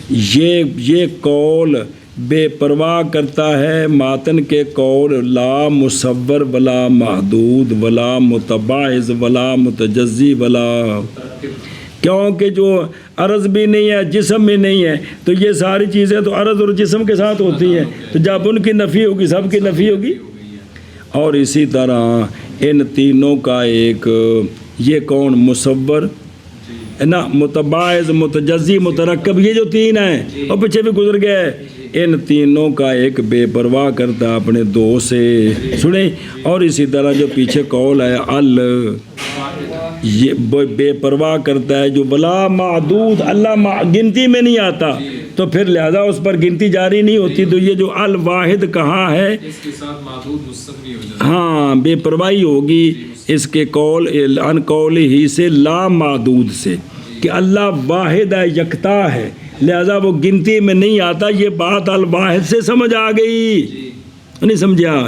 یہ قول بے پرواہ کرتا ہے ماتن کے قول لا مصور ولا محدود ولا متباعض ولا متجزی ولا کیونکہ جو عرض بھی نہیں ہے جسم بھی نہیں ہے تو یہ ساری چیزیں تو عرض اور جسم کے ساتھ ہوتی ہیں تو جب ان کی نفی ہوگی سب کی نفی ہوگی اور اسی طرح ان تینوں کا ایک یہ کون مصور نا متباعض متجزی مترکب یہ جو 3 ہیں اور پیچھے بھی گزر گئے ان تینوں کا ایک بے پرواہ کرتا اپنے دو سے، سنیں، اور اسی طرح جو پیچھے قول ہے یہ بے پرواہ کرتا ہے جو بلا معدود، اللہ گنتی میں نہیں آتا، تو پھر لہذا اس پر گنتی جاری نہیں ہوتی، تو یہ جو الواحد کہاں ہے اس کے ساتھ معدود مستثنی ہو جاتا ہے۔ ہاں بے پرواہی ہوگی اس کے قول ان قول ہی سے لا معدود سے، کہ اللہ واحد ہے، یکتا ہے، لہذا وہ گنتی میں نہیں آتا۔ یہ بات الواحد سے سمجھ آ گئی، نہیں سمجھا؟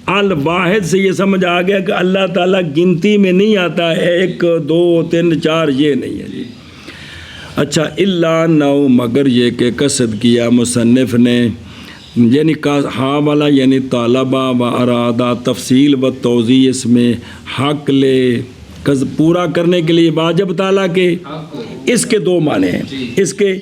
الواحد سے یہ سمجھ آ گیا کہ اللہ تعالیٰ گنتی میں نہیں آتا، 1 2 3 4 یہ نہیں ہے جی۔ اچھا، الا نو مگر یہ کہ قصد کیا مصنف نے، یعنی ہاں والا یعنی طالبہ و ارادہ تفصیل و توضیح، اس میں حق لے پورا کرنے کے لیے واجب تعالیٰ کے، اس کے 2 معنی ہیں، اس کے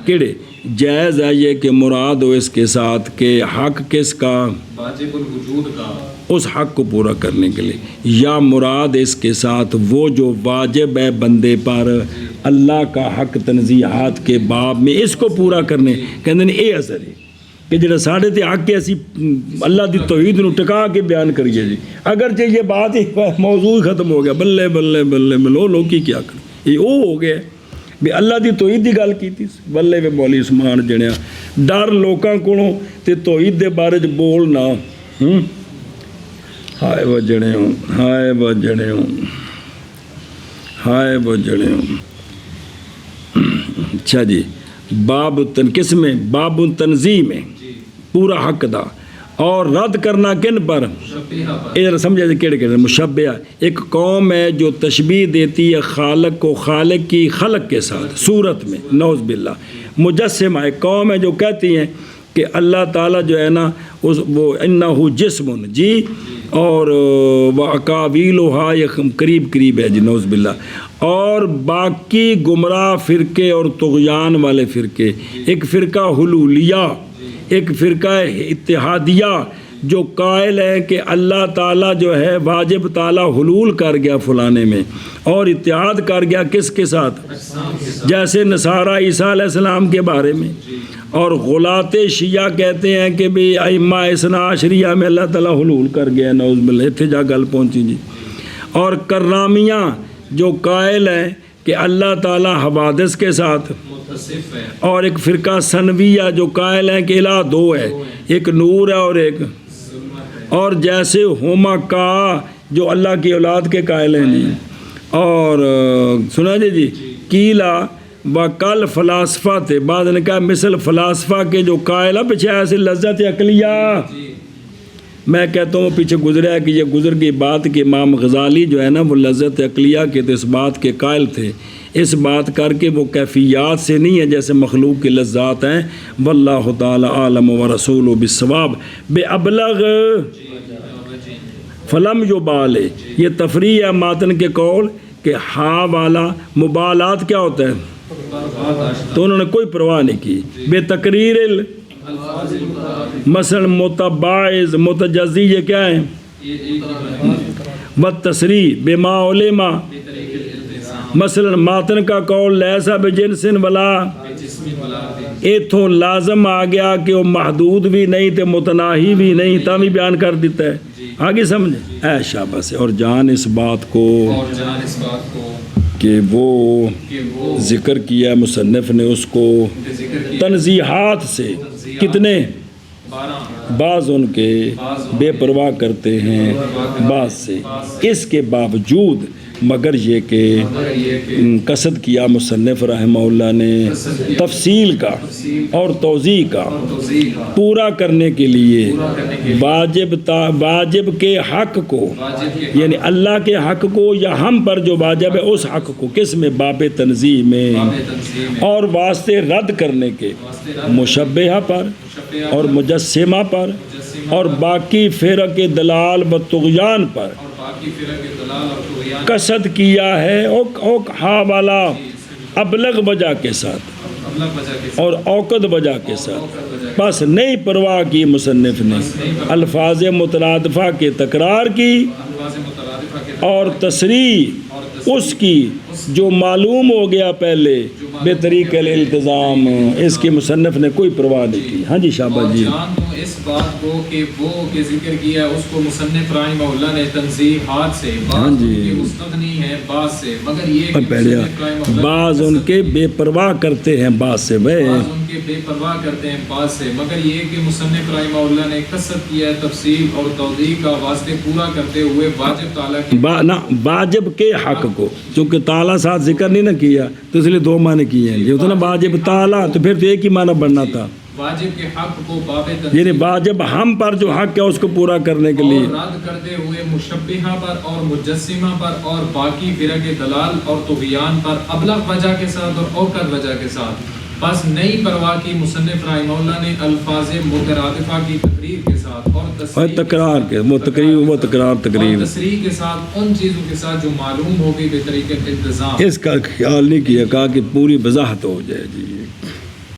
کیڑے؟ جائز ہے یہ کہ مراد ہو اس کے ساتھ کہ حق کس کا؟ واجب الوجود کا، اس حق کو پورا کرنے کے لیے، یا مراد اس کے ساتھ وہ جو واجب ہے بندے پر اللہ کا حق تنزیحات کے باب میں، اس کو پورا کرنے کہندے نے اے اثر ہے کہ جڑا ساڑھے تے حق کے اسی اللہ دی توحید نو ٹکا کے بیان کریے جی، اگرچہ یہ بات ہی موضوع ختم ہو گیا، بلے بلے بلے بلو لوکی کیا کر یہ او ہو گیا بھی اللہ دی توحید دی گل کیتی، بلے وے مولی عثمان جنیا ڈر لوکاں کولوں تے توحید دے بارے چ بولنا، ہائے وہ جڑے ہوں، ہائے وہ جڑے ہوں، ہائے وہ جڑے ہوں۔ اچھا جی، باب کس میں؟ باب تنزیح میں پورا حق دا، اور رد کرنا کن پر؟ ادھر سمجھا جائے کیڑے کیڑے؟ مشبہ، ایک قوم ہے جو تشبیہ دیتی ہے خالق کو خالق کی خلق کے ساتھ صورت میں، نعوذ باللہ۔ مجسمہ، ایک قوم ہے جو کہتی ہیں کہ اللہ تعالیٰ جو ہے نا وہ انہو جسم جی، اور وَأَقَاوِيلُهَا یہ قریب ہے جی، نعوذ باللہ۔ اور باقی گمراہ فرقے اور طغیان والے فرقے، ایک فرقہ حلولیہ، ایک فرقہ اتحادیہ جو قائل ہے کہ اللہ تعالیٰ جو ہے واجب تعالیٰ حلول کر گیا فلانے میں اور اتحاد کر گیا کس کے ساتھ؟ جیسے نصارہ عیسیٰ علیہ السلام کے بارے میں، اور غلاط شیعہ کہتے ہیں کہ بھی ائمہ اثنا عشریہ میں اللہ تعالیٰ حلول کر گیا، نعوذ باللہ، اتھے جا گل پہنچی جی۔ اور کرامیہ جو قائل ہیں کہ اللہ تعالیٰ حوادث کے ساتھ، اور ایک فرقہ سنویہ جو قائل ہیں کہ الہ 2 ہے، ایک نور ہے اور ایک، اور جیسے ہوما کا جو اللہ کی اولاد کے قائل ہیں جی۔ اور سنا جی کیلا و کل فلاسفہ تھے، بعد نے کہا مثل فلاسفہ کے جو قائل ہے پیچھے ایسے لذت عقلیہ، میں کہتا ہوں پیچھے گزرا ہے کہ یہ گزر گئی بات کہ امام غزالی جو ہے نا وہ لذت عقلیہ کے تو اس بات کے قائل تھے، اس بات کر کے وہ کیفیات سے نہیں ہے جیسے مخلوق کی لذات ہیں، واللہ تعالی عالم ورسولہ بالصواب بے ابلغ فلم یبال، یہ تفریح ہے ماتن کے قول کہ ہاں والا مبالات کیا ہوتا ہے، تو انہوں نے کوئی پرواہ نہیں کی، بے تقریر مثلا متباعض متجزی یہ کیا ہے، والتصریح بما علما، مثلا ماتن کا قول لیسا بجنسن ولا، ایتھوں لازم آ گیا کہ وہ محدود بھی نہیں تے متناہی بھی نہیں، تامی بیان کر دیتا ہے، آگے سمجھے؟ اے شاباش۔ اور جان اس بات کو کہ وہ ذکر کیا مصنف نے اس کو تنزیحات سے، کتنے؟ بعض ان کے بے پرواہ کرتے ہیں بعض سے، اس کے باوجود مگر یہ کہ قصد کیا مصنف رحمہ اللہ نے تفصیل کا اور توضیح کا پورا کرنے کے لیے واجب کے حق کو، یعنی اللہ کے حق کو یا ہم پر جو واجب ہے اس حق کو، کس میں؟ باب تنزیح میں، اور واسطے رد کرنے کے مشبہہ پر اور مجسمہ پر اور باقی فرق دلال و طغیان پر قصد کیا ہے ہاں والا ابلغ وجہ کے ساتھ اور اوقد وجہ کے ساتھ، بس نہیں پرواہ کی مصنف نے الفاظ مترادفہ کے تکرار کی اور تصریح اس کی جو معلوم ہو گیا پہلے بے طریق الالتزام، اس کے مصنف نے کوئی پرواہ نہیں کی۔ ہاں جی شاباش جی۔ جان دوں اس بات کو کہ وہ کہ ذکر کیا اس کو مصنف رحمہ اللہ نے تنزیحات سے، بعض ان کے مستغنی ہیں بعض سے، مگر یہ کہ مصنف رحمہ اللہ بعض ان کے بے پرواہ کرتے ہیں بعض سے، بعض ان کے بے پرواہ کرتے ہیں بعض سے، مگر یہ کہ مصنف رحمہ اللہ نے کثرت کیا ہے تفصیل اور توضیح کا واسطے پورا کرتے ہوئے واجب تعالیٰ کی واجب کے حق کو، چونکہ تعالیٰ ساتھ ذکر نہیں نہ کیا تو اس لیے دو معنی کیے ہیں، یہ ہوتا نا واجب تعالیٰ تو پھر تو ایک ہی معنی بننا تھا، واجب کے حق کو باب یعنی واجب ہم پر جو حق ہے اس کو پورا کرنے کے لیے، اور رد کرتے ہوئے مشبہہ پر اور مجسمہ پر اور باقی فرق دلال اور طغیان پر ابلغ وجہ کے ساتھ اور اوقت وجہ کے ساتھ، بس نئی پرواہ کی مصنف رحمہ اللہ نے الفاظ مترادفہ کی تقریر کے ساتھ اور تکرار کے وہ تقریر وہ تکرار تقریر اور تصریح کے ساتھ ان چیزوں کے ساتھ جو معلوم ہوگی بے طریقے التزام، اس کا خیال نہیں کیا، کہا کہ پوری وضاحت ہو جائے جی۔